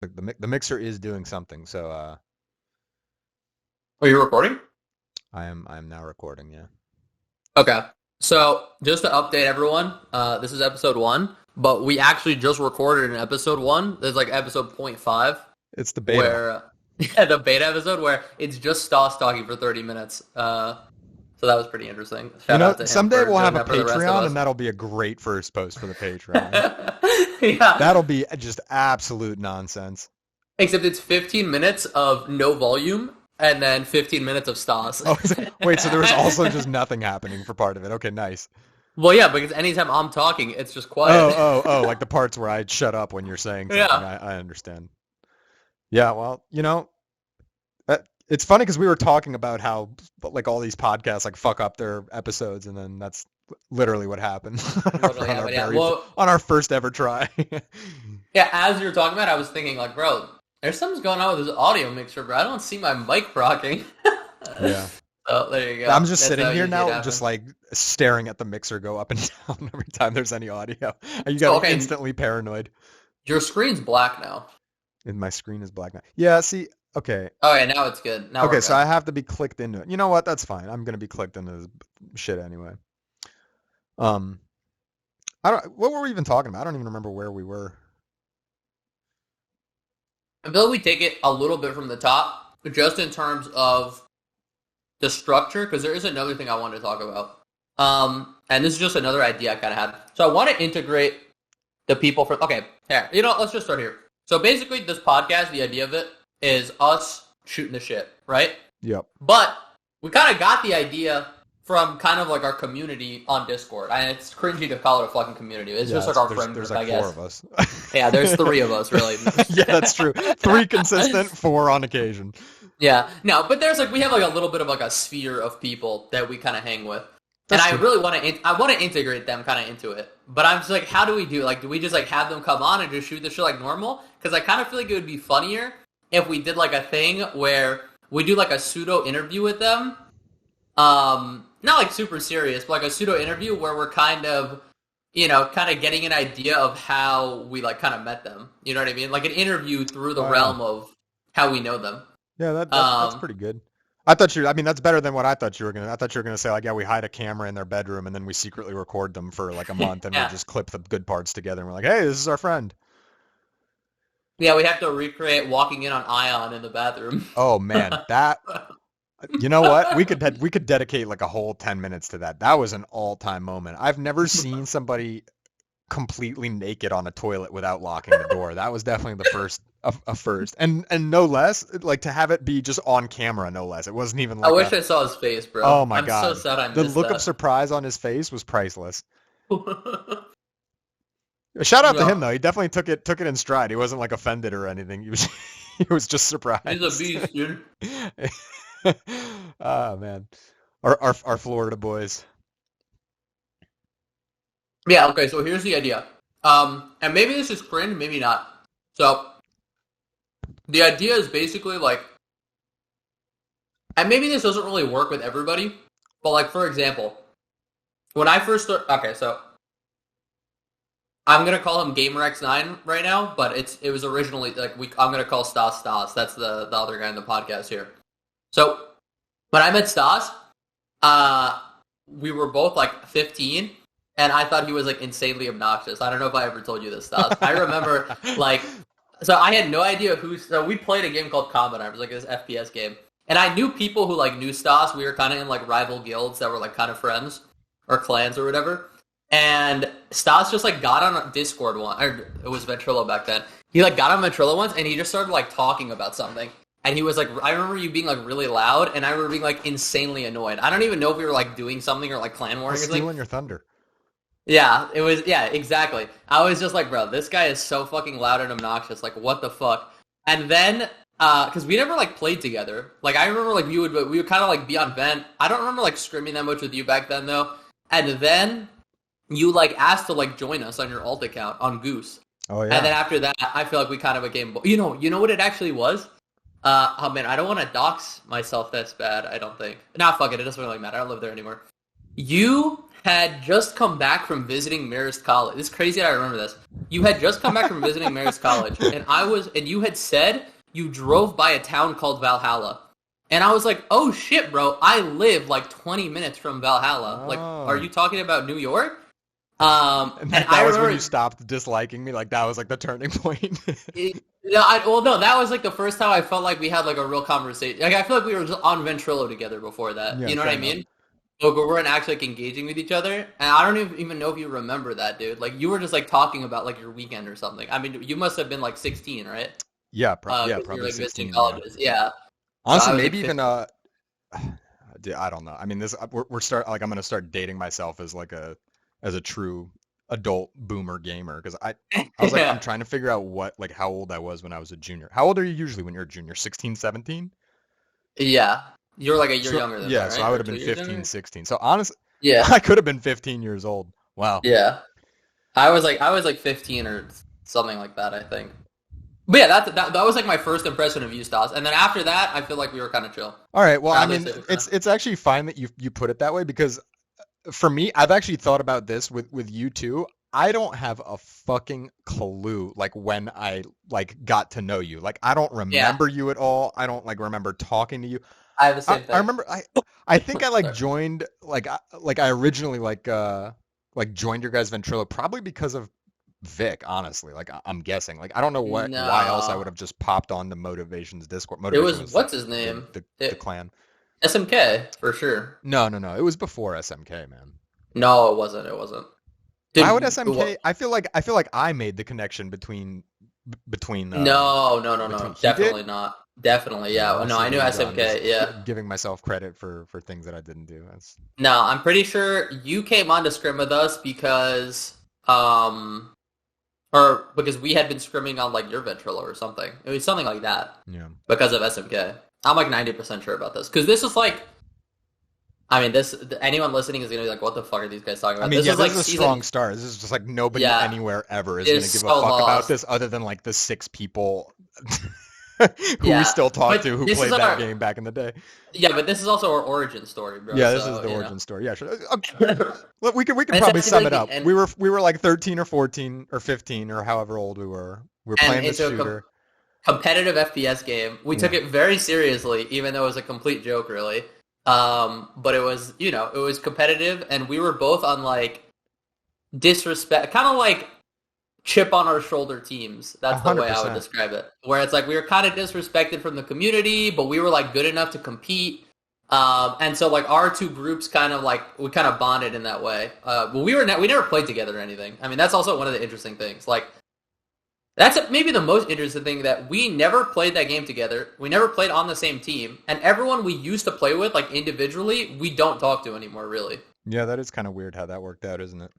The mixer is doing something, so Are you recording? I am now recording. Yeah, Okay. So just to update everyone, this is episode one, but we actually just recorded an episode one. There's like episode point 0.5 it's the beta. where yeah, the beta episode where it's just Stas talking for 30 minutes. So that was pretty interesting. Shout out to him Someday for we'll doing have a that for the rest of Patreon, us. and that'll be a great first post for the Patreon. Yeah. That'll be just absolute nonsense. Except it's 15 minutes of no volume and then 15 minutes of Stas. Oh, wait, so there was also just nothing happening for part of it. Okay, nice. Well, yeah, because anytime I'm talking, it's just quiet. Oh, like the parts where I shut up when you're saying something. Yeah. I understand. Yeah, well, it's funny because we were talking about how like all these podcasts like fuck up their episodes, and then that's literally what happened Literally happened, yeah. on our first ever try. Yeah, as you were talking about it, I was thinking, like, bro, there's something going on with this audio mixer, bro. I don't see my mic rocking. Yeah. So, there you go. I'm just That's sitting how here easy it now, happens. just like staring at the mixer go up and down every time there's any audio. You got me Okay, instantly paranoid. your screen's black now. And my screen is black now. Yeah, see, okay. Oh, yeah, now it's good. Now Okay, we're so good. I have to be clicked into it. You know what? That's fine. I'm gonna be clicked into this shit anyway. Um, I don't. What were we even talking about? I don't even remember where we were. I feel like we take it a little bit from the top, just in terms of the structure, because there is another thing I wanted to talk about. And this is just another idea I kind of had. So I want to integrate the people for. Okay, here. Let's just start here. So basically, this podcast, the idea of it is us shooting the shit, right? Yep. But we kind of got the idea from kind of like our community on Discord. And it's cringy to call it a fucking community. It's just like our friend there's group, I like guess. 4 of us. Yeah, there's 3 of us, really. Yeah, that's true. 3 consistent, 4 on occasion. Yeah, no, but there's like we have like a little bit of like a sphere of people that we kind of hang with, That's and I true. really want to integrate them kind of into it. But I'm just like, how do we do? Like, do we just like have them come on and just shoot the shit like normal? Because I kind of feel like it would be funnier if we did like a thing where we do like a pseudo interview with them, not like super serious, but like a pseudo interview where we're kind of kind of getting an idea of how we like kind of met them. You know what I mean? Like an interview through the Wow. realm of how we know them. Yeah, that's Um, pretty good. I mean, that's better than what I thought you were gonna. I thought you were gonna say like, yeah, we hide a camera in their bedroom and then we secretly record them for like a month and we yeah. just clip the good parts together and we're like, hey, this is our friend. Yeah, we have to recreate walking in on Ion in the bathroom. Oh man, that. You know what? We could dedicate like a whole 10 minutes to that. That was an all-time moment. I've never seen somebody completely naked on a toilet without locking the door. That was definitely the first a first. And no less, like to have it be just on camera, no less. It wasn't even I like wish a I saw his face, bro. oh my I'm so God. sad I The missed look of that. surprise on his face was priceless. Shout out to him Yeah, though. He definitely took it in stride. He wasn't like offended or anything. He was he was just he's a surprised. beast, dude. Oh man. Our Florida boys. Yeah, okay, so here's the idea. And maybe this is cringe, maybe not. So, the idea is basically like, and maybe this doesn't really work with everybody, but like, for example, when I first okay, so I'm gonna call him GamerX9 right now, but it was originally like I'm gonna call Stas Stas. That's the other guy in the podcast here. So when I met Stas, uh, we were both like 15, and I thought he was like insanely obnoxious. I don't know if I ever told you this, Stas. I remember like, so I had no idea who. So we played a game called Combat Arms, like this FPS game, and I knew people who like knew Stas. We were kind of in like rival guilds that were like kind of friends or clans or whatever. And Stas just like got on Discord one, or it was Ventrilo back then. He like got on Ventrilo once, and he just started like talking about something. And he was like, I remember you being like really loud, and I remember being like insanely annoyed. I don't even know if we were like doing something or like clan warring or something. Stealing your thunder. Yeah, it was. Yeah, exactly. I was just like, bro, this guy is so fucking loud and obnoxious. Like, what the fuck? And then, because we never like played together. Like, I remember like we would kind of like be on vent. I don't remember like scrimming that much with you back then though. And then you like asked to like join us on your alt account on Goose. Oh And then yeah. after that, I feel like we kind of became. You know what it actually was? Oh man, I don't want to dox myself. That's bad. I don't think. Nah, fuck it. It doesn't really matter. I don't live there anymore. You had just come back from visiting Marist College. It's crazy that I remember this. You had just come back from visiting Marist College, and you had said you drove by a town called Valhalla. And I was like, oh shit, bro, I live like 20 minutes from Valhalla. Like, are you talking about New York? And that was when you stopped disliking me? Like, that was like the turning point? No, that was like the first time I felt like we had like a real conversation. Like, I feel like we were just on Ventrilo together before that. Yeah, you know what I mean? But we weren't actually like engaging with each other. And I don't even know if you remember that, dude. Like, you were just like talking about like your weekend or something. I mean, you must have been like 16, right? Yeah, probably like, 16. Colleges. Yeah. Honestly, maybe like even I don't know. I mean, we're I'm gonna start dating myself as like a true adult boomer gamer because I was like I'm trying to figure out how old I was when I was a junior. How old are you usually when you're a junior? 16, 17? Yeah. You're like a year younger than me, right? So I would have been 15, 16. So honestly, yeah, I could have been 15 years old. Wow. Yeah. I was like 15 or something like that, I think. But yeah, that was like my first impression of you, Stas. And then after that, I feel like we were kind of chill. All right. Well, I mean, it's actually fine that you put it that way because for me, I've actually thought about this with you too. I don't have a fucking clue like when I like got to know you. Like I don't remember you at all. I don't like remember talking to you. I have the same thing. I remember I think I like joined like I originally like joined your guys' Ventrilo probably because of Vic, honestly. Like I'm guessing. Like I don't know why else I would have just popped on the Motivation's Discord. It was what's his name? The clan. SMK for sure. No. It was before SMK, man. No, it wasn't. Why would SMK? I feel like I made the connection between. No. Definitely not. Definitely, yeah. No, I knew SMK. Yeah. Giving myself credit for things that I didn't do. No, I'm pretty sure you came on to scrim with us because because we had been scrimming on like your Ventrilo or something. It was something like that. Yeah. Because of SMK. I'm like 90% sure about this. Because this is like, I mean, anyone listening is going to be like, what the fuck are these guys talking about? I mean, this is a strong start. This is just like nobody anywhere ever is going to give a fuck about this other than like the 6 people who we still talk to who played that game back in the day. Yeah, but this is also our origin story, bro. Yeah, this is the origin story. Yeah, sure. Look, we could probably sum it up. We were like 13 or 14 or 15 or however old we were. We were playing this shooter. Competitive FPS game. We took it very seriously, even though it was a complete joke, really. But it was, it was competitive, and we were both on like disrespect, kind of like chip on our shoulder teams. That's the 100%. Way I would describe it. Where it's like we were kind of disrespected from the community, but we were like good enough to compete. And so like our two groups kind of like we kind of bonded in that way. But we never played together or anything. I mean, that's also one of the interesting things. Like that's maybe the most interesting thing, that we never played that game together. We never played on the same team, and everyone we used to play with, like individually, we don't talk to anymore, really. Yeah, that is kind of weird how that worked out, isn't it?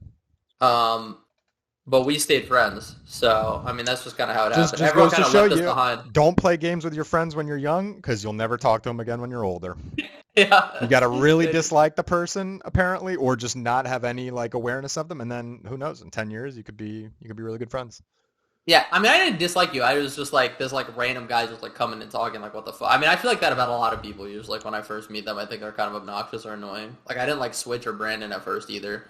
But we stayed friends, so I mean that's just kind of how it happened. Just everyone kind of left us behind. Don't play games with your friends when you're young, because you'll never talk to them again when you're older. Yeah, you got to really dislike the person, apparently, or just not have any like awareness of them, and then who knows? In 10 years, you could be really good friends. Yeah, I mean, I didn't dislike you. I was just like, there's like random guys just like coming and talking, like, what the fuck? I mean, I feel like that about a lot of people. Usually, like when I first meet them, I think they're kind of obnoxious or annoying. Like I didn't like Switch or Brandon at first either.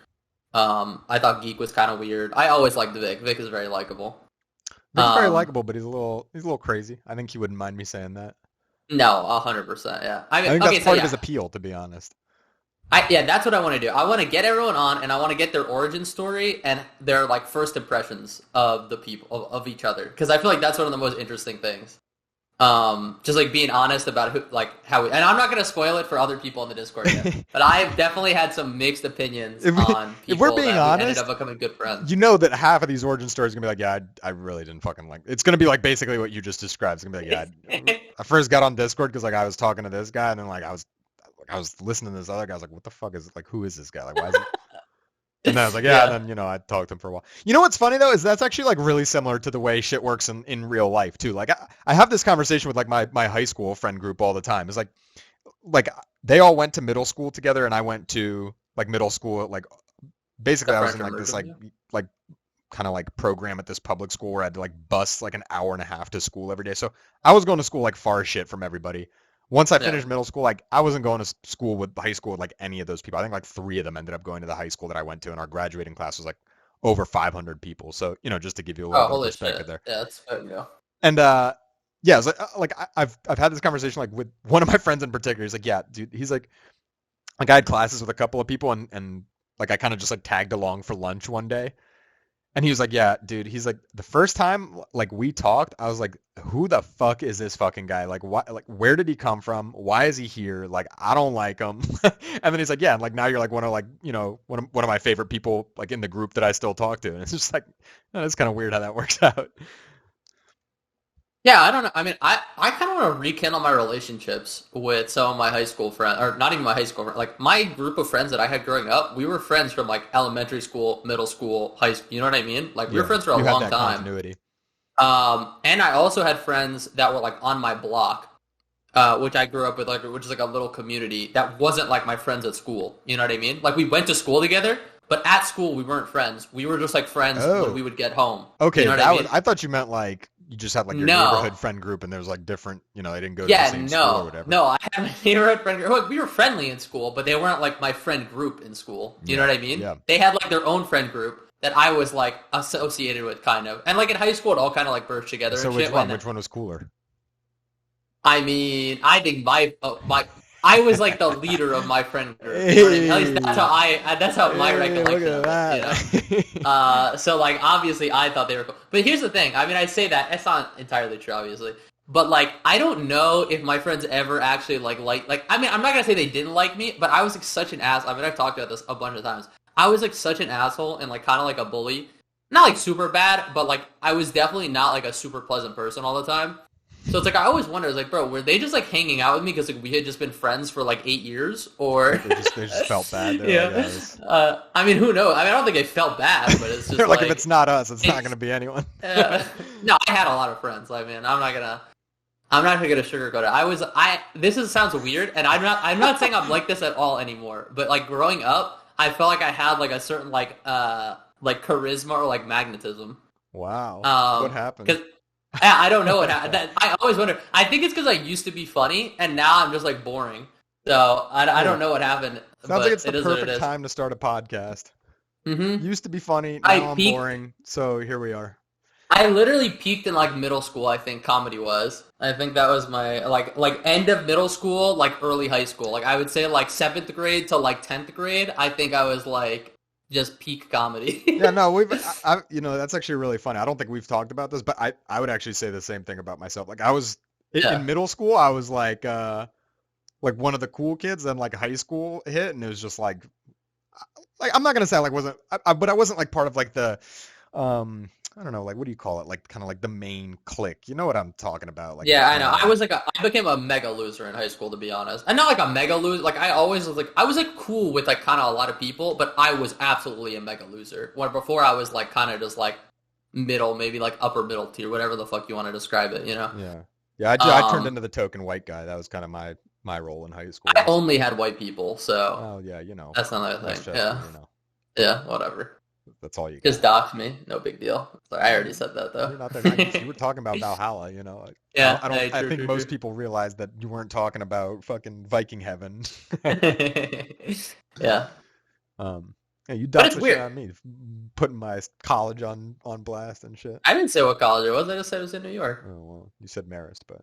I thought Geek was kind of weird. I always liked Vic. Vic is very likable. Vic's very likable, but he's a little crazy. I think he wouldn't mind me saying that. No, 100%. Yeah, I think that's part of his appeal, to be honest. That's what I want to do. I want to get everyone on, and I want to get their origin story and their like first impressions of the people of each other, because I feel like that's one of the most interesting things. Just like being honest about how and I'm not going to spoil it for other people in the Discord yet, but I've definitely had some mixed opinions on people if we're being honest, ended up becoming good friends. You know that half of these origin stories are going to be like, I really didn't fucking like. It's going to be like basically what you just described. It's going to be like, I first got on Discord because like I was talking to this guy, and then like I was listening to this other guy. I was like, what the fuck is it? Like, who is this guy? Like, why is he? And then I was like, and then, I talked to him for a while. You know what's funny, though, is that's actually, like, really similar to the way shit works in real life, too. Like, I have this conversation with, like, my high school friend group all the time. It's like, they all went to middle school together, and I went to, like, middle school, like, basically I was in, like, this, like kind of, like, program at this public school where I had to, like, bus, like, an hour and a half to school every day. So I was going to school, like, far as shit from everybody. Once I Yeah. finished middle school, like I wasn't going to school with high school with like any of those people. I think like 3 of them ended up going to the high school that I went to, and our graduating class was like over 500 people. So, just to give you a little Oh, bit of holy perspective shit. there. Yeah, that's good. Yeah. And yeah, it's I've had this conversation like with one of my friends in particular. He's like, yeah, dude. He's like I had classes with a couple of people, and like I kind of just like tagged along for lunch one day. And he was like, yeah, dude. He's like, the first time like we talked, I was like, who the fuck is this fucking guy? Like, why? Like, where did he come from? Why is he here? Like, I don't like him. And then he's like, yeah, and like now you're like one of like one of my favorite people like in the group that I still talk to. And it's just like, it's kind of weird how that works out. Yeah, I don't know. I mean, I kind of want to rekindle my relationships with some of my high school friends, or not even my high school friends. Like my group of friends that I had growing up, we were friends from like elementary school, middle school, high school. You know what I mean? Like we were friends for a You had long that time. continuity. And I also had friends that were like on my block, which I grew up with, like which is like a little community that wasn't like my friends at school. You know what I mean? Like we went to school together, but at school we weren't friends. We were just like friends when we would get home. Okay, you know what I mean? I thought you meant like you just had like your No. neighborhood friend group, and there was like different, they didn't go to the same school or whatever. No, I had a neighborhood friend group. Look, we were friendly in school, but they weren't like my friend group in school. You know what I mean? Yeah. They had like their own friend group that I was like associated with, kind of. And like in high school, it all kind of like burst together. So and which shit. one? Which one was cooler? I mean, I think I was like the leader of my friend group. You know what I mean? At least that's how my recollection look at of it. You know? So like obviously I thought they were cool. But here's the thing. I mean, I say that it's not entirely true, obviously. But like I don't know if my friends ever actually like I mean, I'm not gonna say they didn't like me, but I was like such an ass. I mean, I've talked about this a bunch of times. I was like such an asshole and like kind of like a bully. Not like super bad, but like I was definitely not like a super pleasant person all the time. So it's like I always wonder, like, bro, were they just like hanging out with me because like we had just been friends for like 8 years, or they just felt bad? I mean, who knows? I mean, I don't think they felt bad, but it's just they're like if it's not us, it's not gonna be anyone. No, I had a lot of friends. I mean, I'm not gonna sugarcoat it. Sounds weird, and I'm not saying I'm like this at all anymore. But like growing up, I felt like I had like a certain like charisma or like magnetism. Wow. What happened? I don't know what happened. I always wonder. I think it's because I used to be funny, and now I'm just like boring. So I don't know what happened. Sounds like it's the perfect time to start a podcast. Mm-hmm. Used to be funny, now I'm boring. So here we are. I literally peaked in like middle school. I think comedy was. I think that was my like end of middle school, like early high school. Like I would say like 7th grade to like 10th grade. I think I was like just peak comedy. Yeah, no, that's actually really funny. I don't think we've talked about this, but I would actually say the same thing about myself. Like I was in middle school, I was like one of the cool kids. Then like high school hit, and it was just like I'm not gonna say I like wasn't, but I wasn't like part of like the I don't know, like what do you call it? Like kind of like the main clique. You know what I'm talking about? Like yeah, I know. I became a mega loser in high school, to be honest. And not like a mega loser. Like I was like cool with like kind of a lot of people, but I was absolutely a mega loser. Where before I was like kind of just like middle, maybe like upper middle tier, whatever the fuck you want to describe it. You know? Yeah. I turned into the token white guy. That was kind of my role in high school. I only had white people, so. Oh yeah, that's another thing. Yeah. Yeah, whatever. That's all you just dox me, no big deal. Sorry, I already said that though. You're not there. You were talking about Valhalla, Yeah, I think most people realize that you weren't talking about fucking Viking heaven. Yeah. Yeah, you doxed the shit out of me, putting my college on blast and shit. I didn't say what college it was. I just said it was in New York. Oh well, you said Marist, but.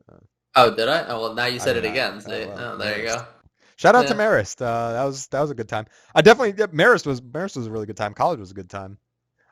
Oh, did I? Oh well, now you said it again. So, there Marist. You go. Shout out to Marist. That was a good time. Marist was a really good time. College was a good time.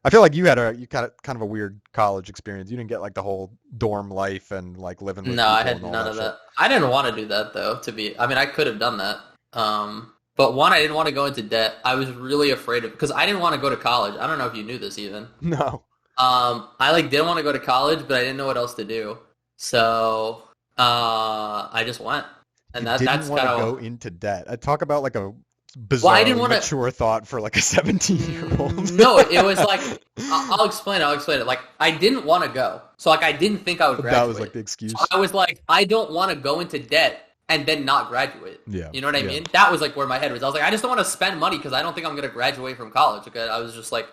I feel like you got kind of a weird college experience. You didn't get like the whole dorm life and like living with No, I had none of that. I didn't want to do that though. I mean, I could have done that. But one, I didn't want to go into debt. I was really afraid of, because I didn't want to go to college. I don't know if you knew this even. No. I like didn't want to go to college, but I didn't know what else to do. So I just went. And that's kind of go into debt. I talk about like a bizarre, mature thought for like a 17-year-old. No, it was like I'll explain it. Like I didn't want to go, so like I didn't think I would graduate. That was like the excuse. So I was like, I don't want to go into debt and then not graduate. Yeah, you know what I mean? That was like where my head was. I was like, I just don't want to spend money because I don't think I'm going to graduate from college. Okay? I was just like,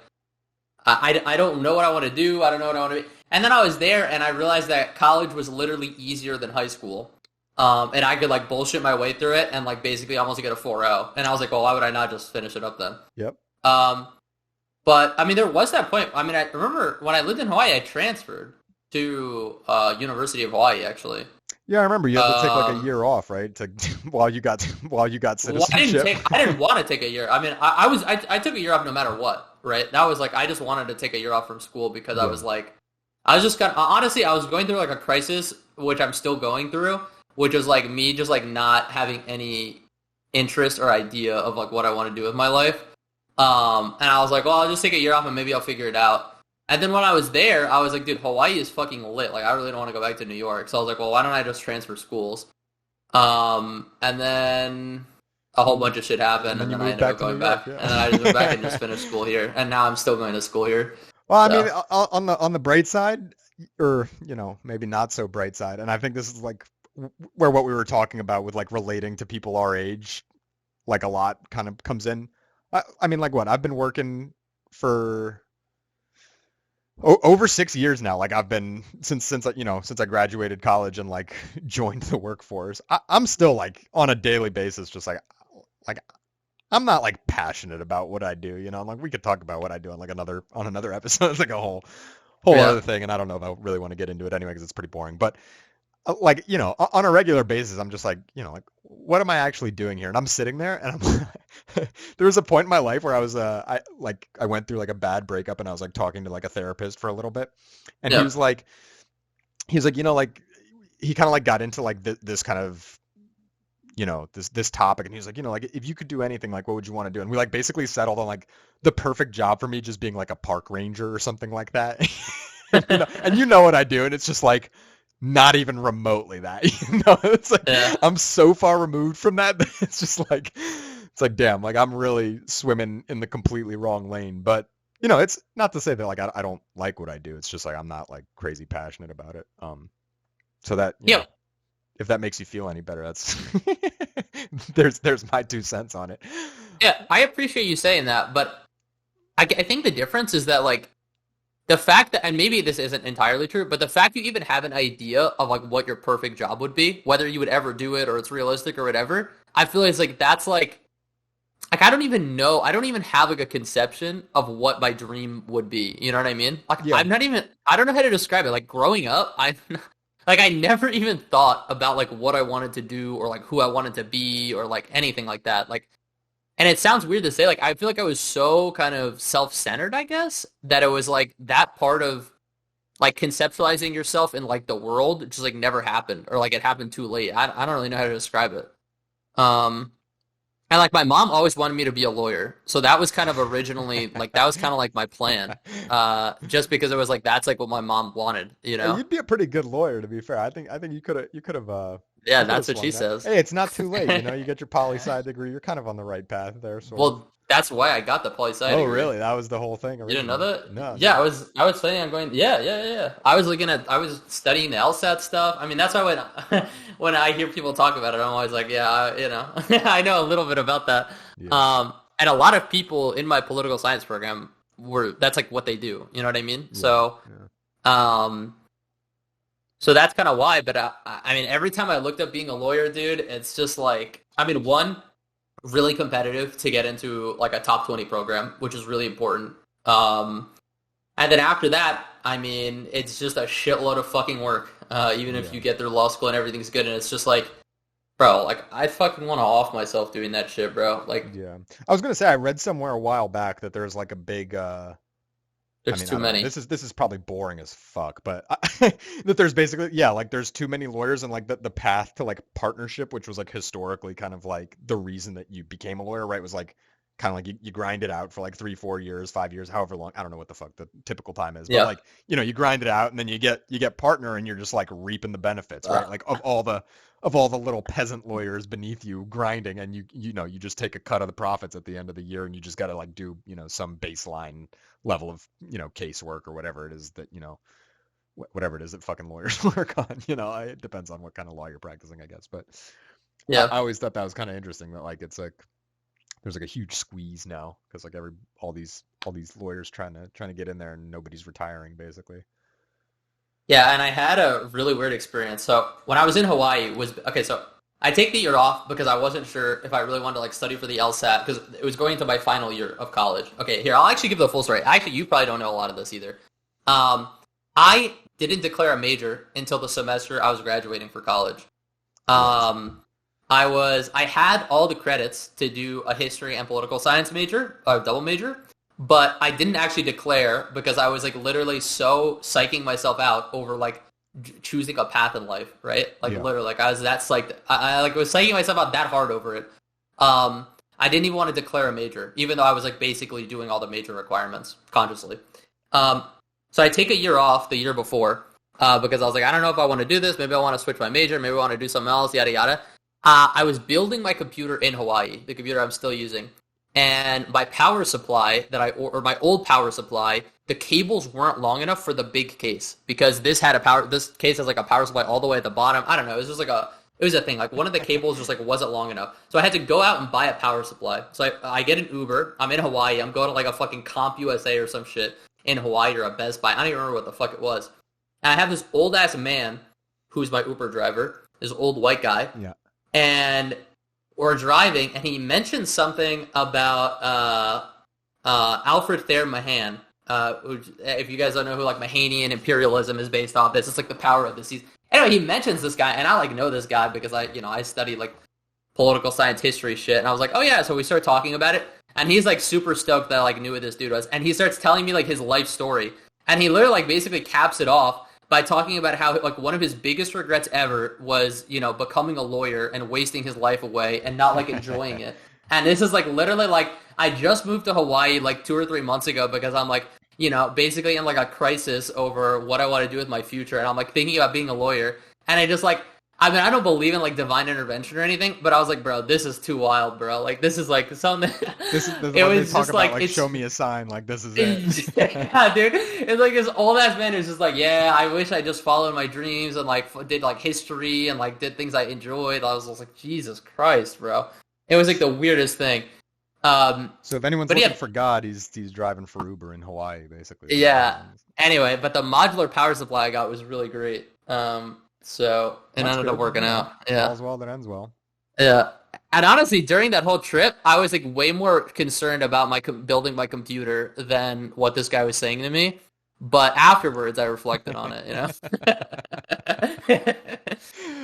I don't know what I want to do. I don't know what I want to be. And then I was there, and I realized that college was literally easier than high school. And I could like bullshit my way through it and like basically almost get a 4.0. And I was like, well, why would I not just finish it up then? Yep. Um, but I mean, there was that point. I mean, I remember when I lived in Hawaii, I transferred to University of Hawaii actually. Yeah, I remember you had to take like a Um, year off, right? To while you got well, citizenship. I didn't want to take a year. I mean, I took a year off no matter what, right? That was like I just wanted to take a year off from school because I Yeah. was like, I was just kind of honestly, I was going through like a crisis, which I'm still going through, which is like me just like not having any interest or idea of like what I want to do with my life. And I was like, well, I'll just take a year off and maybe I'll figure it out. And then when I was there, I was like, dude, Hawaii is fucking lit. Like, I really don't want to go back to New York. So I was like, well, why don't I just transfer schools? And then a whole bunch of shit And happened, then and you then I moved ended back up to New going York, back, and then I just went back and just finished yeah. school here, and now I'm still going to school here. Well, I mean, So on the bright side, or maybe not so bright side, and I think this is like where what we were talking about with like relating to people our age, like a lot kind of comes in. I mean, like what? I've been working for over 6 years now. Like I've been since I graduated college and like joined the workforce. I'm still like on a daily basis, just like I'm not like passionate about what I do. Like we could talk about what I do on another episode. It's like a whole yeah, other thing, and I don't know if I really want to get into it anyway because it's pretty boring. But like on a regular basis, I'm just like like what am I actually doing here? And I'm sitting there, and there was a point in my life where I went through like a bad breakup, and I was like talking to like a therapist for a little bit, and yeah, he was like like he kind of like got into like this kind of this topic, and he was like like if you could do anything, like what would you want to do? And we like basically settled on like the perfect job for me just being like a park ranger or something like that. And what I do, and it's just like not even remotely that. It's like yeah, I'm so far removed from that that it's just like damn, like I'm really swimming in the completely wrong lane. But it's not to say that like I don't like what I do. It's just like I'm not like crazy passionate about it. So that yeah, if that makes you feel any better, that's there's my 2 cents on it. yeah. I appreciate you saying that, but I think the difference is that like the fact that, and maybe this isn't entirely true, but the fact you even have an idea of like what your perfect job would be, whether you would ever do it or it's realistic or whatever, I feel it's like that's like I don't even know. I don't even have like a conception of what my dream would be. You know what I mean? Like Yeah. I'm not even. I don't know how to describe it. Like growing up, like I never even thought about like what I wanted to do or like who I wanted to be or like anything like that. Like, and it sounds weird to say. Like I feel like I was so kind of self-centered, I guess, that it was like that part of like conceptualizing yourself in like the world just like never happened or like it happened too late. I don't really know how to describe it. Um, and like my mom always wanted me to be a lawyer. So that was kind of originally like that was kind of like my plan. Just because it was like that's like what my mom wanted, you Hey, know? you'd be a pretty good lawyer, to be fair. I think Yeah, you could have that's what swung she that. says. Hey, it's not too late. You get your poli sci degree. You're kind of on the right path there, sort of. Well, that's why I got the poli sci Oh, degree. really? That was the whole thing You didn't know originally. that? No, Yeah, no. I was planning on going. Yeah, yeah, yeah. I was studying the LSAT stuff. I mean, that's why when when I hear people talk about it, I'm always like, yeah, I know a little bit about that. Yeah, And a lot of people in my political science program were that's like what they do. You know what I mean? yeah, yeah. Um, so that's kind of why. But I mean, every time I looked up being a lawyer, dude, it's just like, I mean, one, really competitive to get into like a top 20 program, which is really important. Um, and then after that, I mean, it's just a shitload of fucking work. Even if Yeah. you get through law school and everything's good, and it's just like, bro, like I fucking want to off myself doing that shit, bro. Like, Yeah. I was gonna say I read somewhere a while back that there's like a big I there's mean, I too don't know. many. This is probably boring as fuck, but that there's basically like there's too many lawyers, and like the path to like partnership, which was like historically kind of like the reason that you became a lawyer, right? Was like kind of like you grind it out for like 3, 4 years, 5 years, however long. I don't know what the fuck the typical time is, but Yeah. like you grind it out, and then you get partner, and you're just like reaping the benefits, right? Like of all the little peasant lawyers beneath you grinding, and you just take a cut of the profits at the end of the year, and you just got to like do some baseline level of casework or whatever it is that whatever it is that fucking lawyers work on. It depends on what kind of law you're practicing, I guess. But I Yeah. always thought that was kind of interesting that like it's like there's like a huge squeeze now because like all these lawyers trying to get in there and nobody's retiring basically. Yeah, and I had a really weird experience. So when I was in Hawaii, was okay. So I take the year off because I wasn't sure if I really wanted to like study for the LSAT because it was going into my final year of college. Okay, here I'll actually give the full story. Actually, you probably don't know a lot of this either. Um, I didn't declare a major until the semester I was graduating for college. Right. I had all the credits to do a history and political science major, a double major, but I didn't actually declare because I was like literally so psyching myself out over like choosing a path in life, right? Like Yeah. literally, like I was that psyched. I like was psyching myself out that hard over it. I didn't even want to declare a major, even though I was like basically doing all the major requirements consciously. Um, so I take a year off the year before because I was like, I don't know if I want to do this. Maybe I want to switch my major. Maybe I want to do something else. Yada yada. I was building my computer in Hawaii, the computer I'm still using, and my power supply or my old power supply, the cables weren't long enough for the big case because this case has like a power supply all the way at the bottom. I don't know. It was just like it was a thing. Like one of the cables just like wasn't long enough. So I had to go out and buy a power supply. So I get an Uber. I'm in Hawaii. I'm going to like a fucking Comp USA or some shit in Hawaii or a Best Buy. I don't even remember what the fuck it was. And I have this old ass man who's my Uber driver, this old white guy, Yeah. and we're driving, and he mentioned something about Alfred Thayer Mahan. Which, if you guys don't know who like Mahanian imperialism is based off this, it's like the power of the seas. Anyway, he mentions this guy, and I like know this guy because I study like political science history shit, and I was like, oh yeah, so we start talking about it, and he's like super stoked that I like knew who this dude was, and he starts telling me like his life story, and he literally like basically caps it off by talking about how like one of his biggest regrets ever was becoming a lawyer and wasting his life away and not like enjoying it. And this is like literally like I just moved to Hawaii like 2 or 3 months ago because I'm like basically in like a crisis over what I want to do with my future, and I'm like thinking about being a lawyer, and I just like I mean, I don't believe in like divine intervention or anything, but I was like, bro, this is too wild, bro. Like, this is like something. This It when they was talk just about like it's show me a sign, like this is it. yeah, dude. It's like this old ass man who's just like, yeah, I wish I just followed my dreams and like did like history and like did things I enjoyed. I was just like, Jesus Christ, bro. It was like the weirdest thing. So if anyone's But looking yeah, for God, he's driving for Uber in Hawaii, basically. Is what yeah. that means. Anyway, but the modular power supply I got was really great. So it Well, that's ended up good. working Yeah. out. Yeah. All's well that ends well. Yeah. And honestly, during that whole trip, I was like way more concerned about building my computer than what this guy was saying to me. But afterwards, I reflected on it, I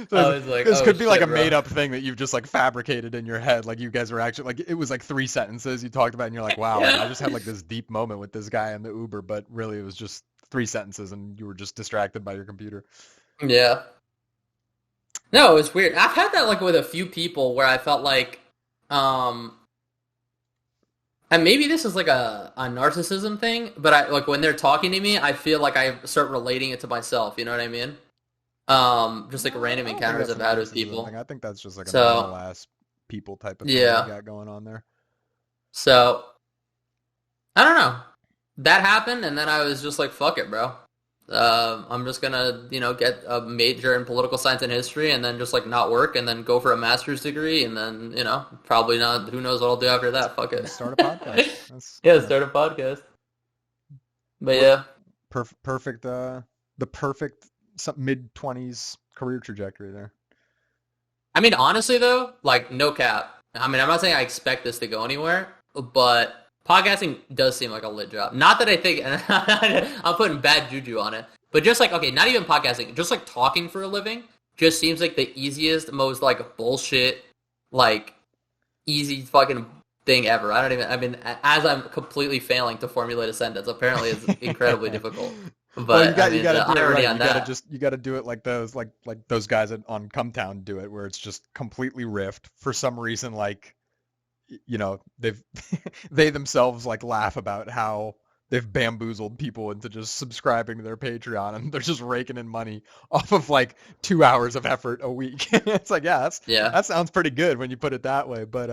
So was like, this "Oh could be like shit, a made bro." up thing that you've just like fabricated in your head. Like you guys were actually like it was like 3 sentences you talked about, and you're like, wow, like I just had like this deep moment with this guy in the Uber, but really it was just 3 sentences, and you were just distracted by your computer. Yeah. No, it was weird. I've had that like with a few people where I felt like, um, and maybe this is like a narcissism thing, but I like when they're talking to me, I feel like I start relating it to myself. You know what I mean? Just like No, random I don't think encounters that's I've a had with narcissism thing. people. I think that's just like a So normal ass people type of thing you yeah. got going on there. So I don't know. That happened, and then I was just like, "Fuck it, bro. I'm just gonna, get a major in political science and history, and then just like not work, and then go for a master's degree, and then probably not. Who knows what I'll do after that? Fuck And it. start a podcast. That's Yeah, yeah. start a podcast. But What yeah, perfect the perfect mid-20s career trajectory there. I mean, honestly though, like no cap. I mean, I'm not saying I expect this to go anywhere, but podcasting does seem like a lit job. Not that I think I'm putting bad juju on it, but just like okay, not even podcasting, just like talking for a living, just seems like the easiest, most like bullshit, like easy fucking thing ever. I don't even. I mean, as I'm completely failing to formulate a sentence, apparently it's incredibly difficult. Well, But I you mean, got to the do it irony right. on that. You got to do it like those those guys on Come Town do it, where it's just completely riffed for some reason. Like they've they themselves like laugh about how they've bamboozled people into just subscribing to their Patreon, and they're just raking in money off of like 2 hours of effort a week. It's like, yeah, Yeah. that sounds pretty good when you put it that way, but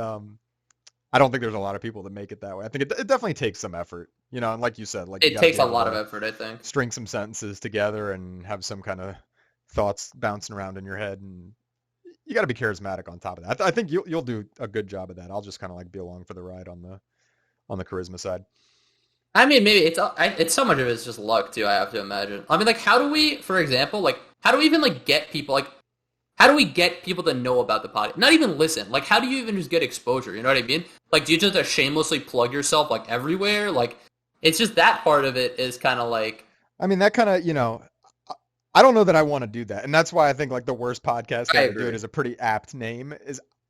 I don't think there's a lot of people that make it that way. I think it definitely takes some effort, and like you said, like you It got to be takes a able lot of to effort, I think. string some sentences together and have some kind of thoughts bouncing around in your head, and you got to be charismatic on top of that. I think you'll do a good job of that. I'll just kind of like be along for the ride on the charisma side. I mean, maybe it's so much of it is just luck too. I have to imagine. I mean, like, how do we, for example, like, how do we even like get people like, how do we get people to know about the podcast? Not even listen. Like, how do you even just get exposure? You know what I mean? Like, do you just shamelessly plug yourself like everywhere? Like, it's just that part of it is kind of like. I mean, that kind of, I don't know that I want to do that. And that's why I think like the worst podcast I ever agree. good is a pretty apt name.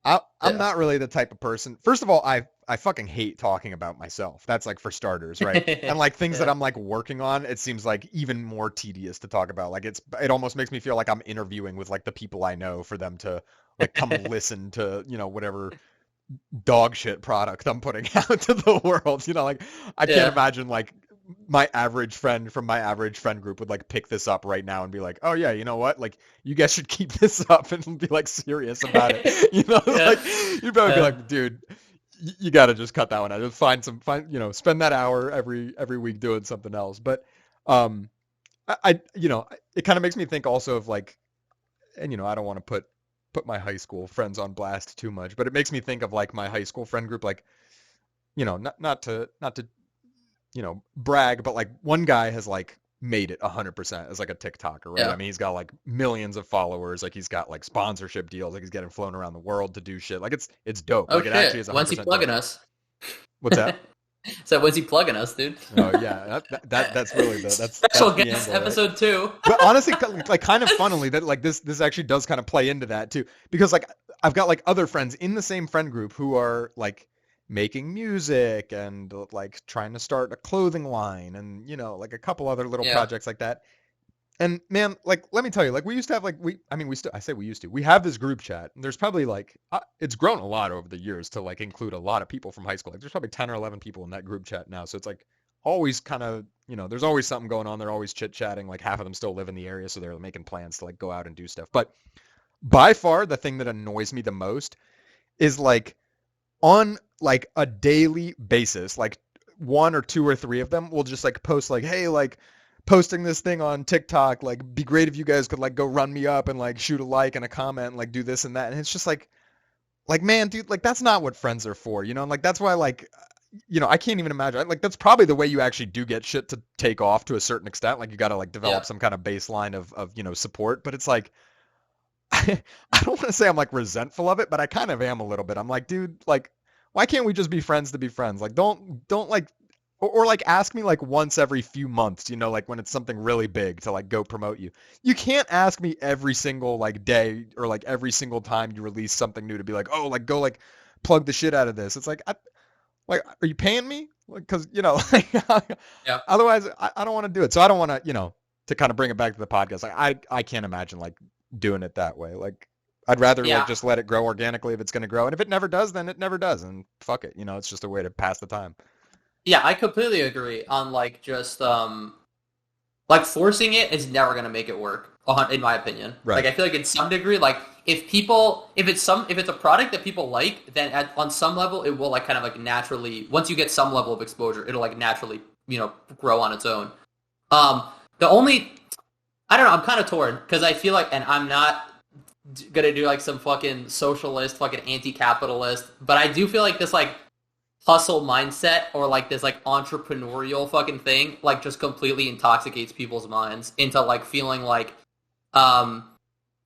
I'm Yeah. not really the type of person. First of all, I fucking hate talking about myself. That's like for starters, right? And like things that Yeah. I'm like working on, it seems like even more tedious to talk about. Like it almost makes me feel like I'm interviewing with like the people I know for them to like come listen to, whatever dog shit product I'm putting out to the world. Like I can't Yeah. imagine like my average friend from my average friend group would like pick this up right now and be like, oh yeah, you know what? Like you guys should keep this up and be like serious about it. Yeah. Like you'd probably be Yeah. like, dude, you got to just cut that one out. Just find, spend that hour every week doing something else. But um, it kind of makes me think also of like, and I don't want to put my high school friends on blast too much, but it makes me think of like my high school friend group, like, not to brag, but like one guy has like made it 100% as like a TikToker, right? I Yeah. mean, he's got like millions of followers, like he's got like sponsorship deals, like he's getting flown around the world to do shit. Like it's dope. Oh Like it actually shit. is When's he 100% dope. plugging us? What's that? So when's he plugging us, dude? Oh yeah, that's really Special that's the guest angle, right? episode 2. But honestly, like kind of funnily that like this actually does kind of play into that too, because like I've got like other friends in the same friend group who are like making music and like trying to start a clothing line and like a couple other little Yeah. projects like that. And man, like let me tell you, like we used to have like I say we used to. We have this group chat. And there's probably like it's grown a lot over the years to like include a lot of people from high school. Like there's probably 10 or 11 people in that group chat now. So it's like always kind of, there's always something going on. They're always chit-chatting. Like half of them still live in the area, so they're making plans to like go out and do stuff. But by far the thing that annoys me the most is like on like a daily basis, like one or two or three of them will just like post like, hey, like posting this thing on TikTok, like be great if you guys could like go run me up and like shoot a like and a comment and like do this and that. And it's just like man, dude, like that's not what friends are for, And like that's why like I can't even imagine. Like that's probably the way you actually do get shit to take off to a certain extent. Like you got to like Yeah. develop some kind of baseline of support, but it's like I don't want to say I'm like resentful of it, but I kind of am a little bit. I'm like, dude, like, why can't we just be friends to be friends? Like, don't like, or like ask me like once every few months, like when it's something really big to like go promote you. You can't ask me every single like day or like every single time you release something new to be like, oh, like go like plug the shit out of this. It's like, like, are you paying me? Like, cause like, Yeah. otherwise I don't want to do it. So I don't want to, to kind of bring it back to the podcast. Like I can't imagine like doing it that way. Like I'd rather like Yeah. just let it grow organically if it's going to grow. And if it never does, then it never does. And fuck it. It's just a way to pass the time. Yeah, I completely agree on like just like forcing it is never gonna make it work. In my opinion, Right. like I feel like in some degree, like if it's a product that people like, then on some level it will like kind of like naturally once you get some level of exposure, it'll like naturally grow on its own. The only I don't know, I'm kind of torn because I feel like, and I'm not gonna do like some fucking socialist, fucking anti-capitalist, but I do feel like this like hustle mindset or like this like entrepreneurial fucking thing like just completely intoxicates people's minds into like feeling like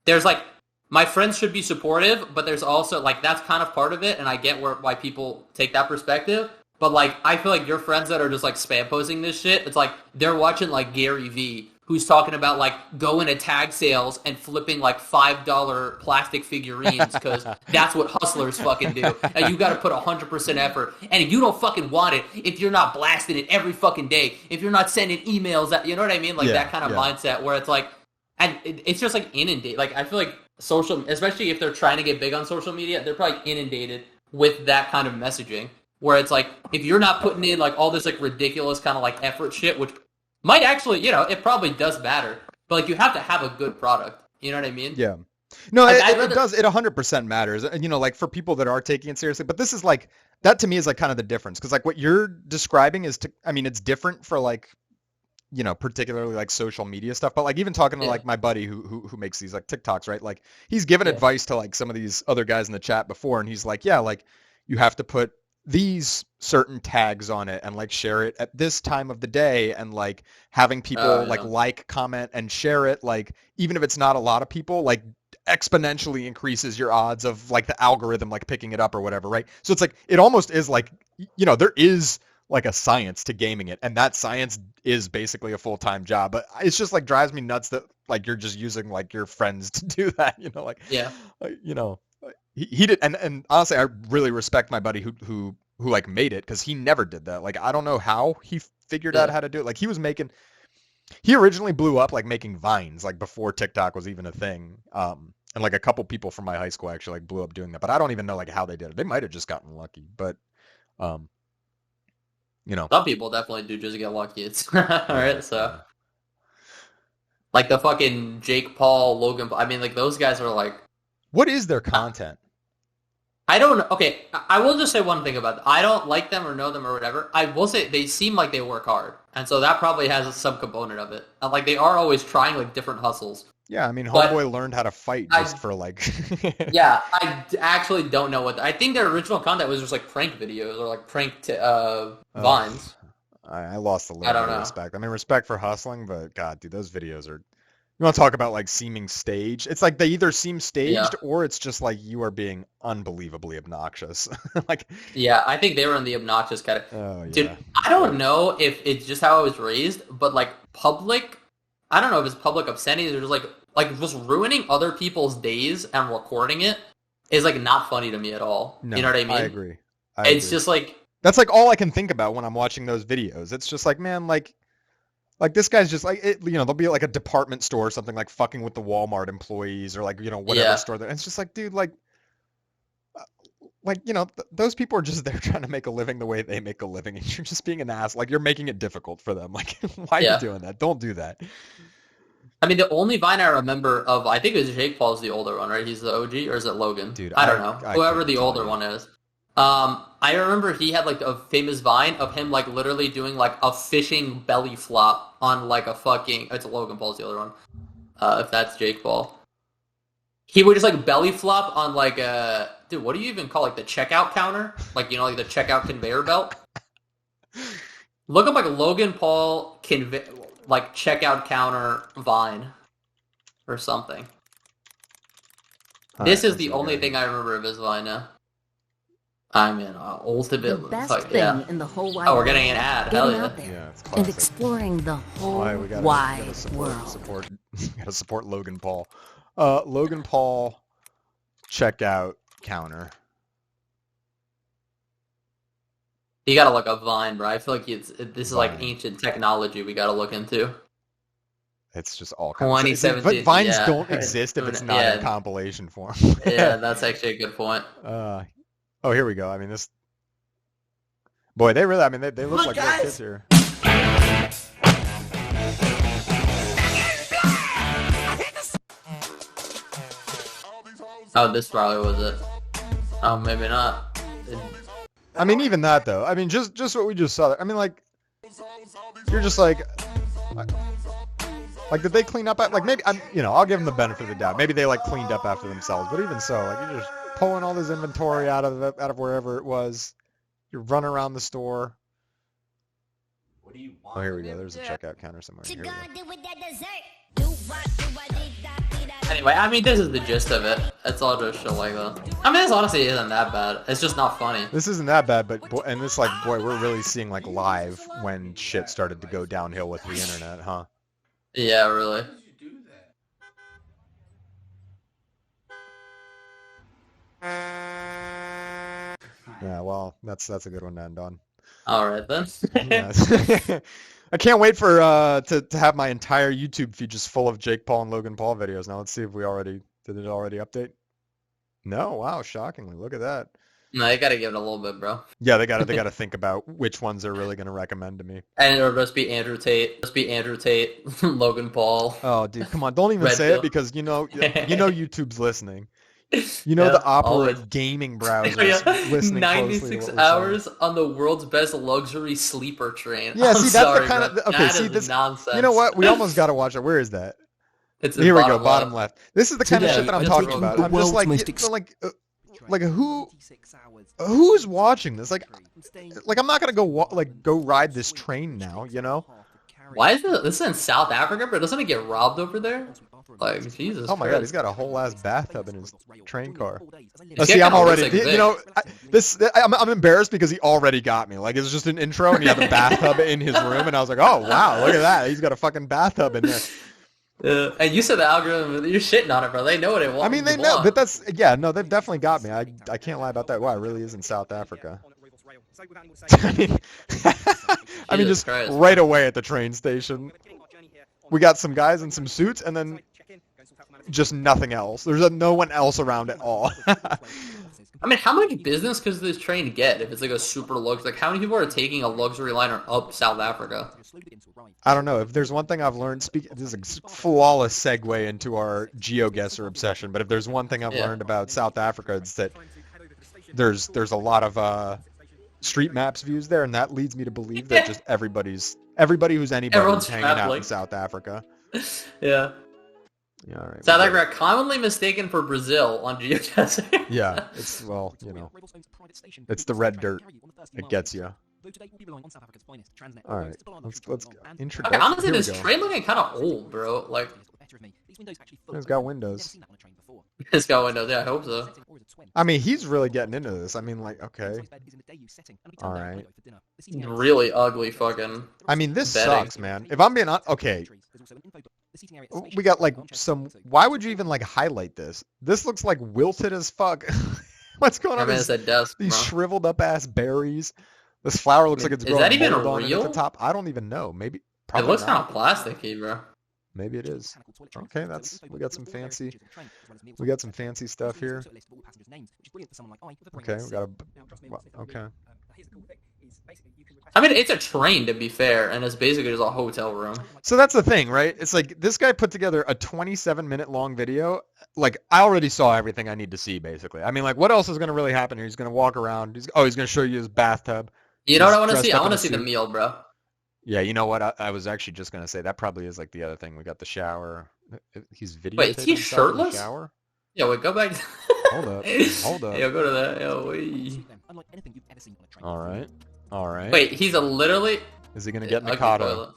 there's like my friends should be supportive, but there's also like that's kind of part of it, and I get why people take that perspective. But like I feel like your friends that are just like spam posting this shit, it's like they're watching like Gary Vee, who's talking about like going to tag sales and flipping like $5 plastic figurines because that's what hustlers fucking do. And you got to put 100% effort. And if you don't fucking want it, if you're not blasting it every fucking day, if you're not sending emails, that you know what I mean, like Yeah, that kind of yeah. mindset where it's like, and it's just like inundated. Like I feel like social, especially if they're trying to get big on social media, they're probably inundated with that kind of messaging. Where it's like if you're not putting in like all this like ridiculous kind of like effort shit, which might actually, it probably does matter, but like you have to have a good product. You know what I mean? Yeah. No, Like, it does. It 100% matters. And, like for people that are taking it seriously, but this is like, that to me is like kind of the difference. Cause like what you're describing is I mean, it's different for like, particularly like social media stuff, but like even talking to Yeah. like my buddy who makes these like TikToks, right? Like he's given Yeah. advice to like some of these other guys in the chat before. And he's like, yeah, like you have to put these certain tags on it and like share it at this time of the day, and like having people like comment and share it, like even if it's not a lot of people, like exponentially increases your odds of like the algorithm like picking it up or whatever, right? So it's like it almost is like, you know, there is like a science to gaming it, and that science is basically a full-time job. But it's just like drives me nuts that like you're just using like your friends to do that, you know, like you know, he did, and honestly, I really respect my buddy who like made it, because he never did that. Like I don't know how he figured out how to do it. Like he originally blew up like making vines like before TikTok was even a thing. And like a couple people from my high school actually like blew up doing that, but I don't even know like how they did it. They might have just gotten lucky, but you know, some people definitely do just get lucky. It's all right. So like the fucking Jake Paul, Logan, I mean, like those guys are like, what is their content? I don't know. Okay, I will just say one thing about them. I don't like them or know them or whatever. I will say they seem like they work hard, and so that probably has some component of it. And like they are always trying like different hustles. Yeah, I mean, Homeboy learned how to fight just for like. Yeah, I actually don't know what. I think their original content was just like prank videos or like prank vines. I lost a little bit of respect. I mean, respect for hustling, but God, dude, those videos are. You want to talk about like seeming staged? It's like they either seem staged or it's just like you are being unbelievably obnoxious. Like, yeah, I think they were in the obnoxious category. Oh, yeah. Dude, I don't know if it's just how I was raised, but like public, I don't know if it's public obscenity or just like just ruining other people's days and recording it is like not funny to me at all. No, you know what I mean? I agree. It's just like that's like all I can think about when I'm watching those videos. It's just like, man, like this guy's just like, you know, there'll be like a department store or something like fucking with the Walmart employees or like, you know, whatever store there. It's just like, dude, like, you know, those people are just there trying to make a living the way they make a living, and you're just being an ass. Like, you're making it difficult for them. Like, why are you doing that? Don't do that. I mean, the only Vine I remember of, I think it was Jake Paul's the older one, right? He's the OG, or is it Logan? Dude, I don't know. Whoever the older one is. I remember he had like a famous Vine of him like literally doing like a fishing belly flop on like a fucking, it's Logan Paul's the other one. If that's Jake Paul. He would just like belly flop on like dude, what do you even call like the checkout counter? Like, you know, like the checkout conveyor belt? Look up like Logan Paul like checkout counter Vine or something. This is the only thing I remember of his Vine now. I'm in ultimate. The best thing in the whole wide world. Oh, we're getting an ad. Hell yeah! Yeah, it's classic. And exploring the whole wide world. Gotta support Logan Paul. Logan Paul checkout counter. You gotta look up Vine, bro. I feel like this is like ancient technology we gotta look into. It's just all kinds of 2017. But Vines don't exist if it's not in compilation form. Yeah, that's actually a good point. Oh, here we go. I mean, this... Boy, they really... I mean, they look like little kids here. Oh, this probably was it. Oh, maybe not. I mean, even that, though. I mean, just what we just saw there. I mean, like... You're just like... Like, did they clean up? Like, maybe... you know, I'll give them the benefit of the doubt. Maybe they, like, cleaned up after themselves. But even so, like, you're just... pulling all this inventory out of wherever it was. You're running around the store. What do you want? Oh, here we go. There's a checkout counter somewhere. Here we go. Anyway, I mean, this is the gist of it. It's all just shit like that. I mean, this honestly isn't that bad. It's just not funny. This isn't that bad, but and it's like, boy, we're really seeing like live when shit started to go downhill with the internet, huh? Yeah, really. Yeah, well, that's a good one to end on. All right then. I can't wait for to have my entire YouTube feed just full of Jake Paul and Logan Paul videos. Now let's see if did it already update? No, wow, shockingly, look at that. No, you gotta give it a little bit, bro. Yeah, they gotta think about which ones they're really gonna recommend to me. And it'll just be Andrew Tate, Logan Paul. Oh, dude, come on, don't even say it because you know YouTube's listening. You know the Opera gaming browsers listening 96 hours on the world's best luxury sleeper train. Yeah, see, that's the kind of... Okay, that see, is this... nonsense. You know what? We almost got to watch it. Where is that? It's Here we go, left. bottom left. This is the kind of shit that I'm talking about. I'm just like... like who's watching this? Like I'm not gonna go ride this train now, you know? Why is this in South Africa, bro? Doesn't it get robbed over there? Like, Jesus Oh my Christ. God, he's got a whole ass bathtub in his train car. This See, guy I'm kinda looks already, like I'm embarrassed because he already got me. Like, it was just an intro and he had the bathtub in his room and I was like, oh wow, look at that. He's got a fucking bathtub in there. And you said the algorithm, you're shitting on it, bro. They know what it wants. I mean, they know, but they've definitely got me. I can't lie about that. Wow, it really is in South Africa. I mean, just Christ. right away at the train station. We got some guys in some suits, and then just nothing else. There's no one else around at all. I mean, how much business could this train get if it's like a super luxury? Like, how many people are taking a luxury liner up South Africa? I don't know. If there's one thing I've learned, this is a flawless segue into our GeoGuessr obsession, but if there's one thing I've learned about South Africa, it's that there's a lot of street maps views there, and that leads me to believe that just everybody who's anybody Everyone's who's hanging out in traveling. South Africa. Yeah. Yeah, all right. South Africa, commonly mistaken for Brazil on GeoGuessr. Yeah, it's, well, you know, it's the red dirt. It gets you. All right, let's introduction. Okay, honestly, Here we this go. train looking kind of old, bro. Like, It's got windows. it's got windows. Yeah, I hope so. I mean, he's really getting into this. I mean, like, okay. All right. Really ugly fucking. I mean, this Betting. sucks, man. If I'm being okay, we got like some. Why would you even like highlight this? This looks like wilted as fuck. What's going I on? mean, it's a desk, These bro. shriveled up ass berries. This flower looks like it's Is growing that even mold on it at real? the top. I don't even know. Maybe. It Probably looks not. kind of plasticky, bro. Maybe it is. Okay, we got some fancy stuff here. Okay, we got okay. I mean, it's a train, to be fair, and it's basically just a hotel room. So that's the thing, right? It's like this guy put together a 27-minute long video. Like, I already saw everything I need to see, basically. I mean, like, what else is going to really happen here? He's going to walk around. He's going to show you his bathtub. You know what I want to dressed see? up I in want a to see the suit. meal, bro. Yeah, you know what? I was actually just going to say that probably is like the other thing. We got the shower. He's videotaping Wait, is he himself in the shirtless? shower? Yeah, wait, go back. Hold up. Hold up. Yo, go to that. Yo, wait. All right. All right. Wait, he's literally. Is he going to get Ugly Mikado? toilet.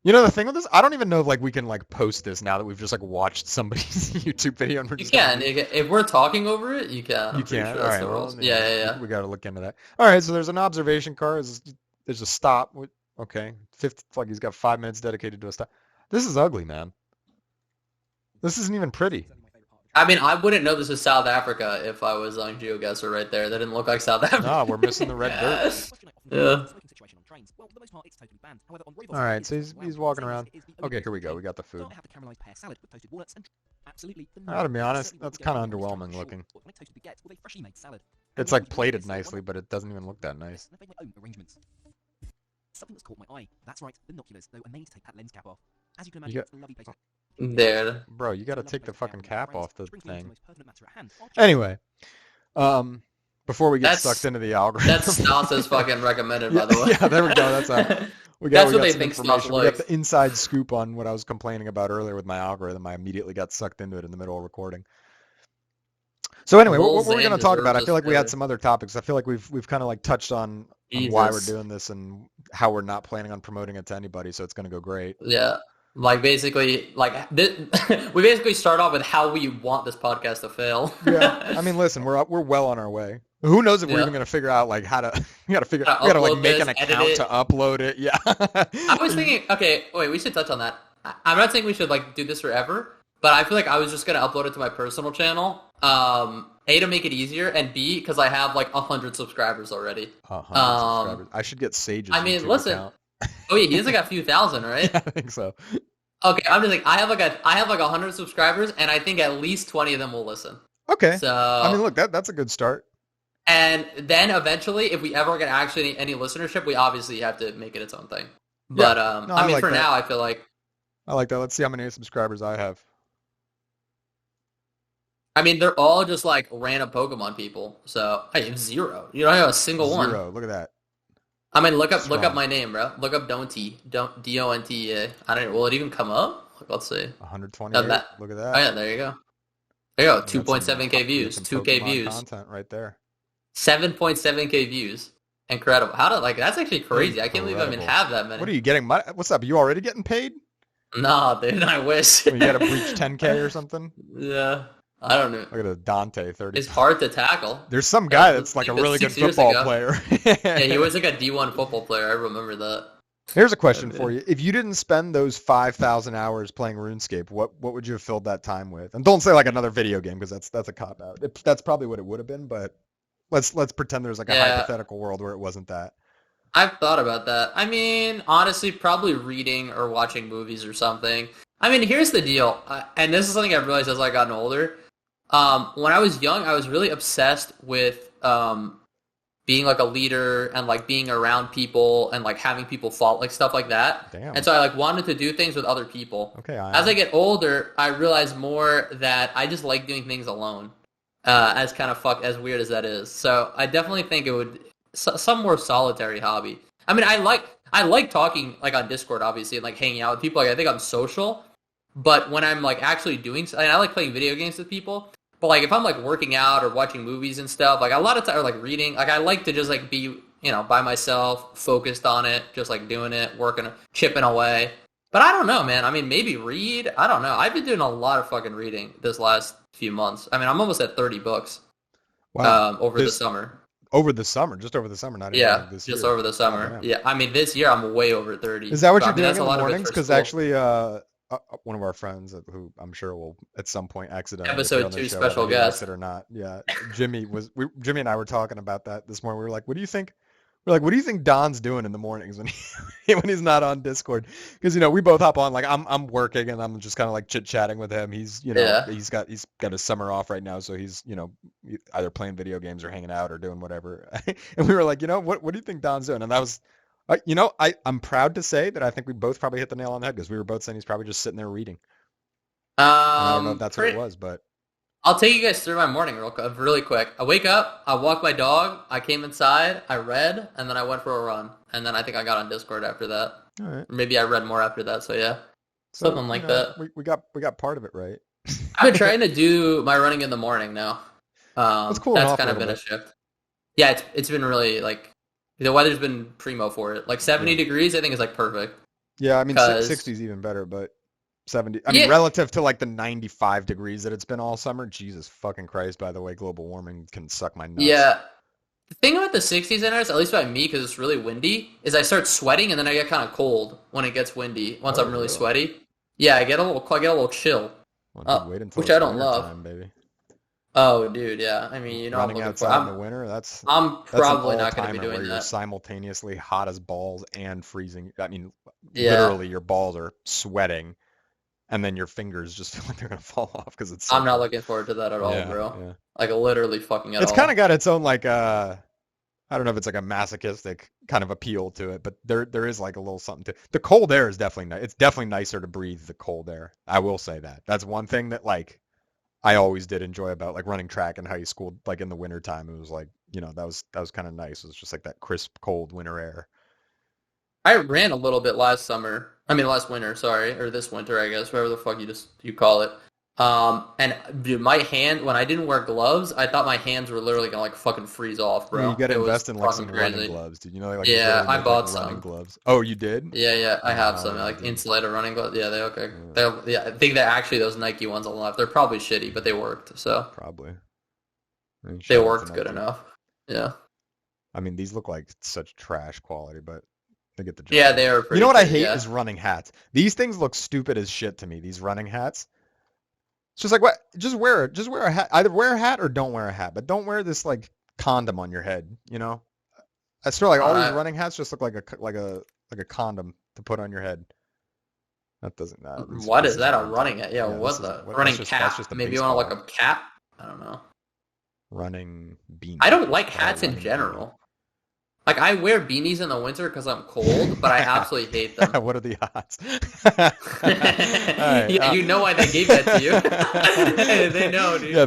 You know the thing with this, I don't even know if like we can like post this now that we've just like watched somebody's YouTube video and we're You just can. If we're talking over it, you can. I'm You pretty can. sure All that's right. the Well, rules. Yeah. We got to look into that. All right. So there's an observation car. There's a stop. Okay. 50. Like he's got 5 minutes dedicated to a stop. This is ugly, man. This isn't even pretty. I mean, I wouldn't know this is South Africa if I was on GeoGuessr right there. That didn't look like South Africa. No, we're missing the red dirt. Yeah. All right. So he's walking around. Okay. Here we go. We got the food. I gotta be honest. That's kind of underwhelming looking. It's like plated nicely, but it doesn't even look that nice. Something that's caught my eye. That's right, binoculars, though I may need to take that lens cap off. As you can You imagine, it's a lovely place. There. Bro, you got to take the fucking cap off the Which brings me on to thing. the most pertinent matter at hand. Anyway, before we get That's- sucked into the algorithm. That's Stas' fucking recommended, by the way. Yeah, there we go. That's how we That's got what they some think Stas information. We got likes. the inside scoop on what I was complaining about earlier with my algorithm. I immediately got sucked into it in the middle of recording. So anyway, what Bulls were we going to and talk about? I deserves feel like we had this. some other topics. I feel like we've kind of like touched on why we're Jesus. doing this and how we're not planning on promoting it to anybody. So it's going to go great. Yeah. Like, basically, like, we basically start off with how we want this podcast to fail. Yeah, I mean, listen, we're well on our way. Who knows if we're Yeah. even going to figure out like how to? We got to figure. How We to got to like upload make an this, edit account it. to upload it. Yeah. I was thinking, okay, wait, we should touch on that. I'm not saying we should, like, do this forever, but I feel like I was just going to upload it to my personal channel. A, to make it easier, and B, because I have, like, 100 subscribers already. 100 Um, subscribers. I should get Sage's. I mean, YouTube listen. account. Oh, yeah, he has, like, a few thousand, right? Yeah, I think so. Okay, I'm just like, I have, like, 100 subscribers, and I think at least 20 of them will listen. Okay. So, I mean, look, that's a good start. and then eventually, if we ever get actually any listenership, we obviously have to make it its own thing. But, No, I mean, like for that. now, I feel like, I like that. Let's see how many subscribers I have. I mean, they're all just, like, random Pokemon people. So, I have 0. You don't have a single one. 0. Look at that. I mean, look up Strong. my name, bro. Look up Don'ty. Don'ta. I don't. Will it even come up? Let's see. 128. That, Look at oh that. yeah, there you go. There you go. You got some 2.7k views. some 2k Pokemon views. content right there. 7.7k views. Incredible. How did that's actually crazy. I can't believe I even Incredible. have that many. What are you getting? What's up? You already getting paid? Nah, dude, I wish. You got to breach 10K or something? Yeah. I don't know. Look at the Dante 30. It's hard to tackle. There's some guy that's like a really good 6 years football ago. player. Yeah, he was like a D1 football player. I remember that. Here's a question for you. If you didn't spend those 5,000 hours playing RuneScape, what would you have filled that time with? And don't say like another video game because that's a cop out. That's probably what it would have been, but let's pretend there's like a hypothetical world where it wasn't that. I've thought about that. I mean, honestly, probably reading or watching movies or something. I mean, here's the deal, and this is something I've realized as I've gotten older. When I was young, I was really obsessed with being like a leader and like being around people and like having people follow, like stuff like that. Damn. And so I like wanted to do things with other people. Okay. As I get older, I realize more that I just like doing things alone. As kind of as weird as that is. So I definitely think it would some more solitary hobby. I mean, I like talking like on Discord, obviously, and like hanging out with people. Like I think I'm social, but when I'm like actually doing, I like playing video games with people. But like if I'm like working out or watching movies and stuff, like a lot of time, or like reading, like I like to just like be by myself, focused on it, just like doing it, working, chipping away. But I don't know, man. I mean, maybe read. I don't know. I've been doing a lot of fucking reading this last few months. I mean, I'm almost at 30 books. Wow. Over the summer. Over the summer, just over the summer, not even like this year. Just over the summer. Oh, yeah, I mean, this year I'm way over 30. Is that what So, you're I mean, doing that's in a the lot of it mornings? for Because school. actually, one of our friends who I'm sure will at some point accidentally Episode appear on the 2 show, special whether he likes guest. it or not. Yeah, Jimmy and I were talking about that this morning. We were like, what do you think? We're like, what do you think Don's doing in the mornings when when he's not on Discord? Because we both hop on. Like I'm working and I'm just kind of like chit chatting with him. He's he's got his summer off right now, so he's either playing video games or hanging out or doing whatever. And we were like, what do you think Don's doing? And that was, I'm proud to say that I think we both probably hit the nail on the head because we were both saying he's probably just sitting there reading. And I don't know if that's what it was, but. I'll take you guys through my morning really quick. I wake up, I walk my dog, I came inside, I read, and then I went for a run. And then I think I got on Discord after that. All right. Or maybe I read more after that, so yeah. Something like that. We got part of it right. I've been trying to do my running in the morning now. That's cool. That's kind of been a shift. Yeah, it's been really like the weather's been primo for it. Like 70 degrees, I think is like perfect. Yeah, I mean 60 is even better, but 70. I mean, relative to like the 95 degrees that it's been all summer. Jesus fucking Christ! By the way, global warming can suck my nuts. Yeah. The thing about the 60s and at least by me, because it's really windy, is I start sweating and then I get kind of cold when it gets windy. Once I'm really sweaty, yeah, I get a little chill, well, wait until which I don't love. time, baby. Oh, dude, yeah. I mean, running I'm outside in the winter. I'm probably not going to be doing where that. You're simultaneously hot as balls and freezing. I mean, Yeah. literally, your balls are sweating, and then your fingers just feel like they're gonna fall off because it's. So I'm not looking forward to that at all, bro. Yeah. Like literally fucking at all. It's kind of got its own like I don't know if it's like a masochistic kind of appeal to it, but there is like a little something to the cold air is definitely nice. It's definitely nicer to breathe the cold air. I will say that. That's one thing that like I always did enjoy about like running track in high school. Like in the winter time, it was like that was kind of nice. It was just like that crisp, cold winter air. I ran a little bit last winter, sorry, or this winter, I guess, whatever the fuck you call it. And dude, my hand, when I didn't wear gloves, I thought my hands were literally gonna like fucking freeze off, bro. Yeah, you gotta invest in like some crazy. running gloves, dude. Like yeah, I bought like, running some gloves. Oh, you did? Yeah, I have some like insulated running gloves. Yeah, they okay. I think that actually those Nike ones on the left, they're probably shitty, but they worked. So probably they worked good enough. Yeah. I mean, these look like such trash quality, but they get the job. Yeah, they are. Pretty You know what I good, hate is running hats. These things look stupid as shit to me. These running hats. It's just like what? Just wear it. Just wear a hat. Either wear a hat or don't wear a hat. But don't wear this like condom on your head. I swear, like all these running hats just look like a condom to put on your head. That doesn't matter. What is that? A running hat? Yeah, what's the running cap? That's just Maybe you want like a cap? I don't know. Running beanie. I don't like hats in general. Beanie. Like, I wear beanies in the winter because I'm cold, but I absolutely hate them. What are the odds? Right, yeah, you know why they gave that to you. They know, dude. Yeah,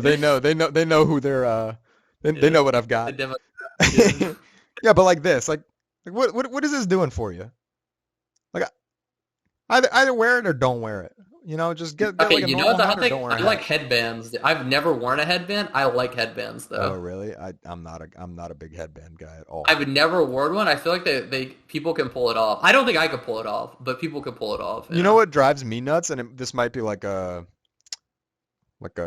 they know who they're. They know what I've got. Yeah, but like this, like what is this doing for you? Like, either wear it or don't wear it. You know, just get Okay, like a you know normal the hat hot or thing? don't wear a I like hat. headbands. I've never worn a headband. I like headbands Oh, though. really? I'm not a big headband guy at all. I've never worn one. I feel like they people can pull it off. I don't think I could pull it off, but people can pull it off. You know what drives me nuts, and this might be like a like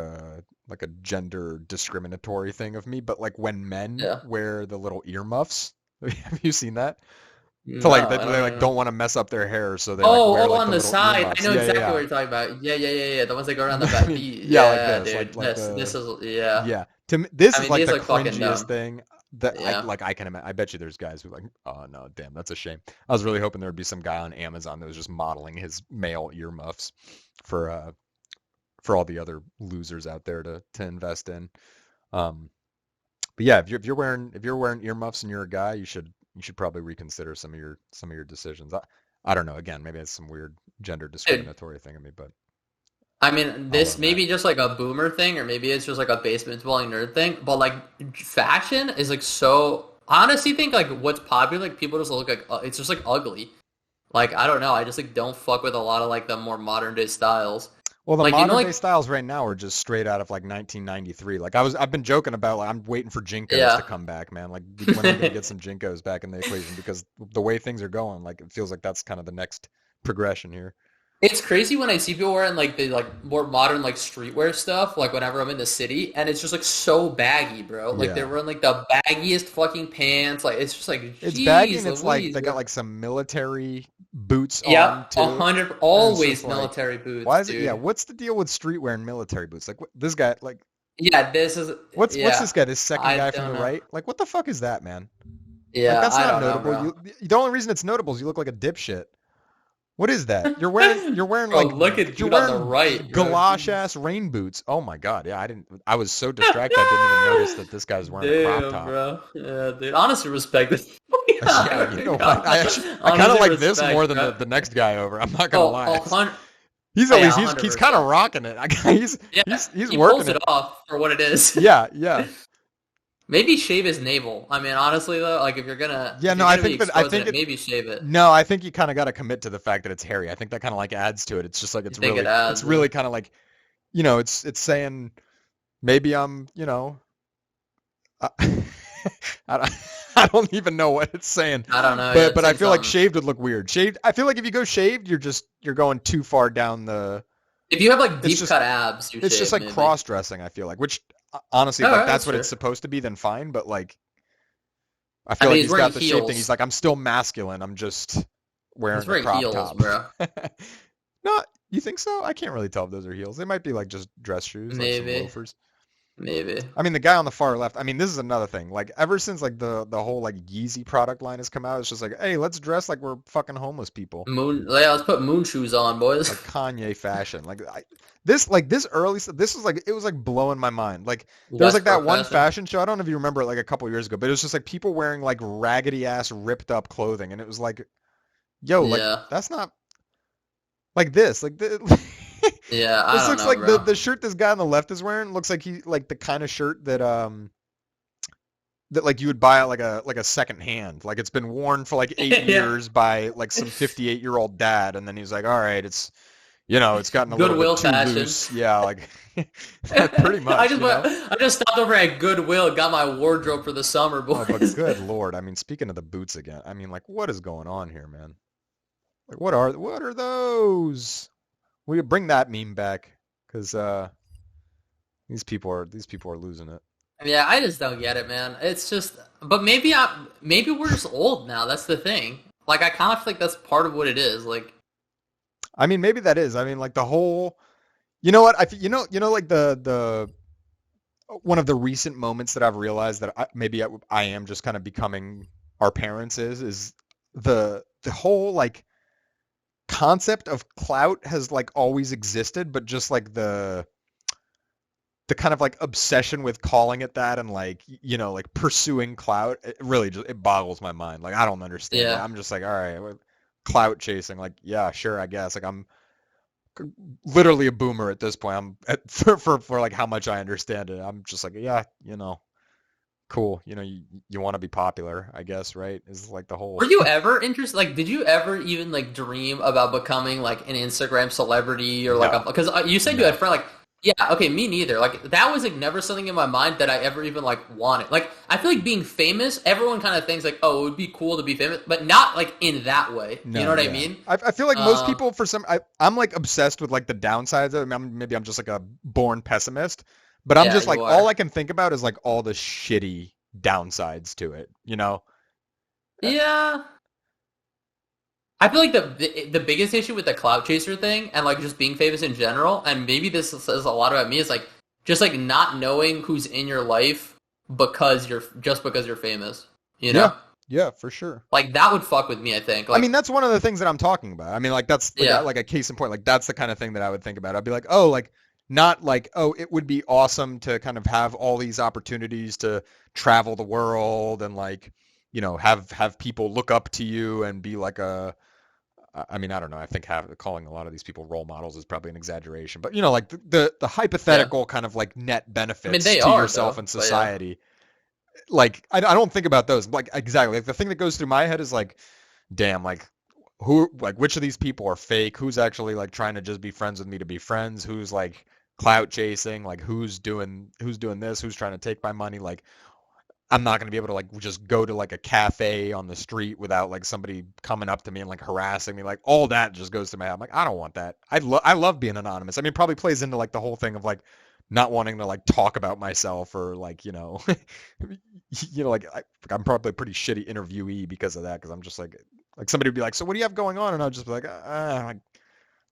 a gender discriminatory thing of me, but like when men Yeah. wear the little earmuffs, have you seen that? To No, like I they don't like know. don't want to mess up their hair, so they like Oh, wear oh, like on the the little side. I earmuffs. know Yeah, yeah, exactly yeah. what you're talking about. Yeah. The ones that go around the back. Yeah, like Yeah, this, dude. like This the is yeah. yeah. To me, this I is mean, like these the look fucking cringiest dumb. thing that Yeah. I can imagine. I bet you there's guys who like, oh no, damn, that's a shame. I was really hoping there would be some guy on Amazon that was just modeling his male earmuffs for all the other losers out there to invest in. Um, but yeah, if you're wearing earmuffs and you're a guy, you should probably reconsider some of your decisions. I don't know. Again, maybe it's some weird gender Dude, discriminatory thing of me, but I mean, I'll this own may that. be just like a boomer thing, or maybe it's just like a basement dwelling nerd thing. But like, fashion is like so. I honestly think like what's popular, like people just look like it's just like ugly. Like I don't know, I just like don't fuck with a lot of like the more modern day styles. Well, the Like you know, modern day like styles right now are just straight out of like 1993. Like I've been joking about like I'm waiting for Jinkos to yeah, come back, man. Like when are we gonna get some Jinkos back in the equation? Because the way things are going, like it feels like that's kind of the next progression here. it's crazy when I see people wearing like the like more modern like streetwear stuff. Like whenever I'm in the city, and it's just like so baggy, bro. Like they're Yeah. wearing like the baggiest fucking pants. Like it's just like, It's baggy jeez and it's like Louise, they got bro. like some military boots on Yep, too. 100. And it's just Always like, military why boots, is it? Yeah, dude. what's the deal with streetwear and military boots? Like this guy, like Yeah, this is. what's Yeah, this guy? This second I guy from don't the know. right? Like what the fuck is that, man? Like Yeah, that's I not don't know, notable. bro. The only reason it's notable is you look like a dipshit. What is that? You're wearing Bro, like look at you're dude on the wearing right, bro. galosh Jeez. ass rain boots. Oh my god, yeah, I was so distracted I didn't even notice that this guy's wearing a crop Damn, top. bro. Yeah, dude. Honestly, respect this. Yeah, you know what? I kind of Honestly, like this more respect, than bro. the next guy over. I'm not gonna Oh, lie. 100. He's Oh, at yeah, least hundred he's kind of percent. rocking it. He's Yeah, he's he working pulls it it. off for what it is. Yeah, yeah. Maybe shave his navel. I mean, honestly though, like Yeah, if no, you're I gonna be think that I exposing think it, it maybe shave it. no, I think you kind of got to commit to the fact that it's hairy. I think that kind of like adds to it. It's just like You think it it's adds? really kind of like, you know, it's saying maybe I'm, you know, I, I don't I don't even know what it's saying. I don't know. Yeah, But it's I saying feel like something. shaved would look weird. Shaved, I feel like if you go shaved, you're going too far down the. If you have like It's deep just cut abs, you it's just shave like maybe. cross dressing. I feel like, which honestly, All if like right, that's that's what true. it's supposed to be, then fine. But like, I I feel mean, like he's he's wearing got the shaved thing. He's heels. like, I'm still masculine. I'm just He's wearing a wearing crop heels, top. bro. No, you think so? I can't really tell if those are heels. They might be like just dress shoes, like some Maybe, loafers. maybe. I mean, the guy on the far left. I mean, this is another thing. Like, ever since like the whole like Yeezy product line has come out, it's just like, hey, let's dress like we're fucking homeless people, Yeah, let's put moon shoes on, boys. like Kanye fashion. This early stuff. This was like it was like blowing my mind. Like there was like that Westbrook one fashion. fashion show. I don't know if you remember it, like a couple years ago, but it was just like people wearing like raggedy ass ripped up clothing, and it was like, yo, like Yeah, that's not like this. Like the, yeah. I this don't looks know, like bro. the shirt this guy on the left is wearing looks like he like the kind of shirt that like you would buy at like a second hand. Like it's been worn for like 8 years by like some 58-year-old dad, and then he's like, all right, it's you know, it's gotten a little Goodwill bit too fashion. loose. Yeah, like pretty much, you know. I just stopped over at Goodwill, got my wardrobe for the summer, Oh, but boys. good lord. I mean, speaking of the boots again, I mean, like what is going on here, man? Like what are those? We bring that meme back because these people are losing it. Yeah, I just don't get it, man. It's just, but maybe we're just old now. That's the thing. Like, I kind of feel like that's part of what it is. Like, I mean, maybe that is. I mean, like the whole, you know what? you know, like the one of the recent moments that I've realized that maybe I am just kind of becoming our parents is the whole like concept of clout has like always existed, but just like the kind of like obsession with calling it that and like you know like pursuing clout, it really just it boggles my mind. Like I don't understand it. yeah, I'm just like, all right, clout chasing. Like yeah, sure, I guess. Like I'm literally a boomer at this point. For like how much I understand it. I'm just like, yeah, you know, cool. You want to be popular, I guess, right? Is like the whole. Were you ever interested? Like, did you ever even like dream about becoming like an Instagram celebrity or like No. because you said you had a friend like. Yeah, okay, me neither. Like, that was, like, never something in my mind that I ever even, like, wanted. Like, I feel like being famous, everyone kind of thinks, like, oh, it would be cool to be famous, but not, like, in that way. No, You know what I yeah. mean? I feel like most people, I'm like obsessed with like the downsides of it. Maybe I'm just like a born pessimist, but I'm Yeah, just like you all are. I can think about is like all the shitty downsides to it. Yeah. I feel like the biggest issue with the clout chaser thing and, like, just being famous in general, and maybe this says a lot about me, is, like, just, like, not knowing who's in your life because you're famous. You know? Yeah, for sure. Like, that would fuck with me, I think. I Like, mean, that's one of the things that I'm talking about. I mean, like that's like, yeah. like a case in point. Like that's the kind of thing that I would think about. I'd be like, oh, like not like, oh, it would be awesome to kind of have all these opportunities to travel the world and like, have people look up to you and be like I mean, I don't know. I think calling a lot of these people role models is probably an exaggeration, but like the Yeah. hypothetical kind of like net I mean, benefits they to are, yourself though. and But, yeah. society. Like I don't think about those. Like exactly. Like the thing that goes through my head is like, damn, like which of these people are fake? Who's actually like trying to just be friends with me to be friends? Who's like clout chasing? Like who's doing this? Who's trying to take my money? Like I'm not going to be able to like just go to like a cafe on the street without like somebody coming up to me and like harassing me. Like all that just goes through my head. I'm like, I don't want that. I love being anonymous. I mean, it probably plays into like the whole thing of like not wanting to like talk about myself or like, like I'm probably a pretty shitty interviewee because of that. Because I'm just like somebody would be like, so what do you have going on? And I'll just be like,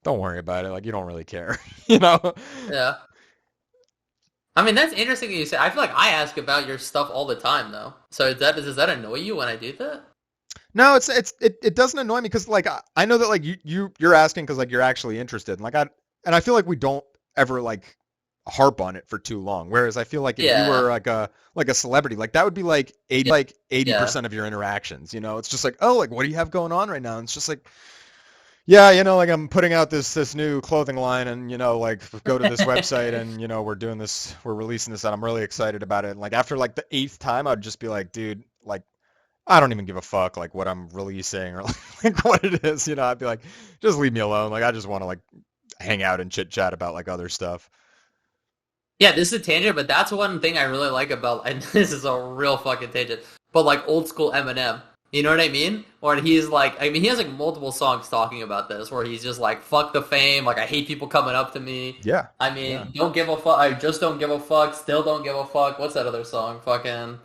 don't worry about it. Like you don't really care, you know? Yeah. I mean, that's interesting that you say. I feel like I ask about your stuff all the time, though. So does that annoy you when I do that? No, it doesn't annoy me because like I know that like you're asking because like you're actually interested and I feel like we don't ever like harp on it for too long. Whereas I feel like if you Yeah. were like a celebrity, like that would be like Yeah. 80% of your interactions. It's just like, oh, like what do you have going on right now? And it's just like, yeah, like I'm putting out this new clothing line and like go to this website and we're releasing this and I'm really excited about it. And like after like the 8th time, I'd just be like, dude, like I don't even give a fuck like what I'm releasing or like what it is. I'd be like, just leave me alone. Like I just want to like hang out and chit chat about like other stuff. Yeah, this is a tangent, but that's one thing I really like about, and this is a real fucking tangent, but like old school Eminem. You know what I mean? Or he's like, I mean, he has like multiple songs talking about this, where he's just like, fuck the fame, like I hate people coming up to me. Yeah. I mean, Yeah. don't give a fuck, I just don't give a fuck, still don't give a fuck. What's that other song? Fucking,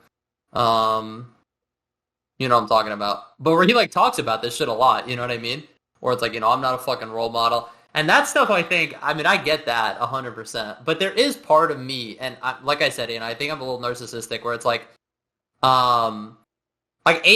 you know what I'm talking about. But where he like talks about this shit a lot, you know what I mean? Where it's like, I'm not a fucking role model. And that stuff, I think, I mean, I get that 100%. But there is part of me, and like I said, I think I'm a little narcissistic, where it's like A,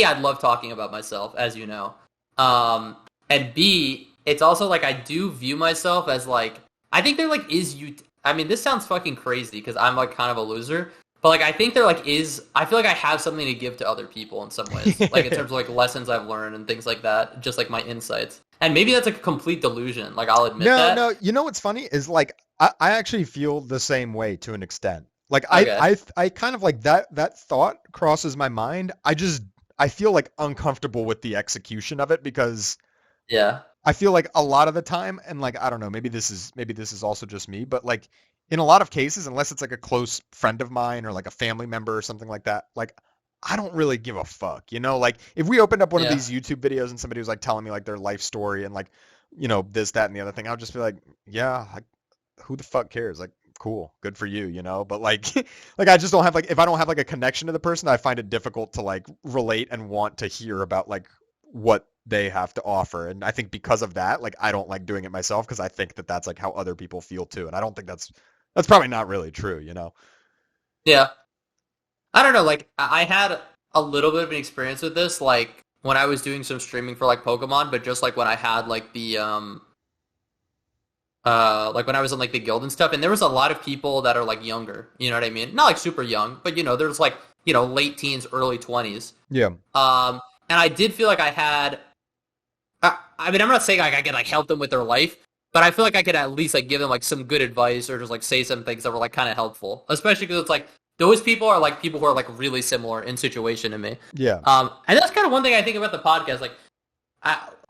I'd love talking about myself, as you know. And B, it's also like I do view myself as like, I think there like is you. I mean, this sounds fucking crazy because I'm like kind of a loser. But like I think there like is, I feel like I have something to give to other people in some ways, like in terms of like lessons I've learned and things like that, just like my insights. And maybe that's like a complete delusion. Like I'll admit that. No. You know what's funny is like I actually feel the same way to an extent. Like Okay. I kind of like that thought crosses my mind. I feel like uncomfortable with the execution of it because Yeah. I feel like a lot of the time, and like I don't know, maybe this is also just me, but like in a lot of cases, unless it's like a close friend of mine or like a family member or something like that, like I don't really give a fuck, Like if we opened up one of Yeah. these YouTube videos and somebody was like telling me like their life story and like this, that, and the other thing, I'll just be like, yeah, like, who the fuck cares? Like, cool, good for you, But like, like I just don't have like if I don't have like a connection to the person, I find it difficult to like relate and want to hear about like what they have to offer. And I think because of that, like I don't like doing it myself because I think that that's like how other people feel too. And I don't think that's probably not really true, Yeah. I don't know, like I had a little bit of an experience with this, like when I was doing some streaming for like Pokemon, but just like when I had like the like when I was in like the guild and stuff, and there was a lot of people that are like younger, you know what I mean? Not like super young, but there's like, late teens, early 20s. Yeah. And I did feel like I had I mean, I'm not saying like I could like help them with their life, but I feel like I could at least like give them like some good advice or just like say some things that were like kind of helpful, especially because it's like those people are like people who are like really similar in situation to me. Yeah. And that's kind of one thing I think about the podcast. Like,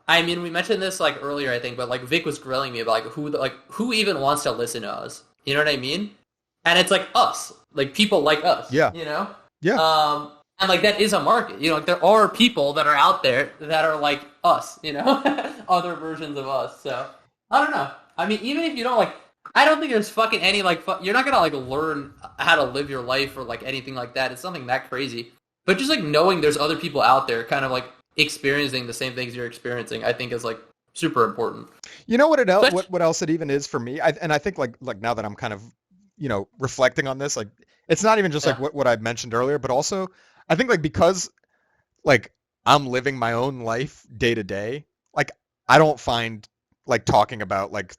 I mean, we mentioned this like earlier, I think, but like Vic was grilling me about like who even wants to listen to us. You know what I mean? And it's like us, like people like us. Yeah. You know? Yeah. And like that is a market. You know, like there are people that are out there that are like us. You know, other versions of us. So I don't know. I mean, even if you don't like, I don't think there's fucking any like you're not gonna like learn how to live your life or like anything like that. It's nothing that crazy. But just like knowing there's other people out there, kind of like experiencing the same things you're experiencing, I think is like super important. You know what else it even is for me? I think like now that I'm kind of, reflecting on this, like it's not even just like what I mentioned earlier, but also I think like because like I'm living my own life day to day, like I don't find like talking about like,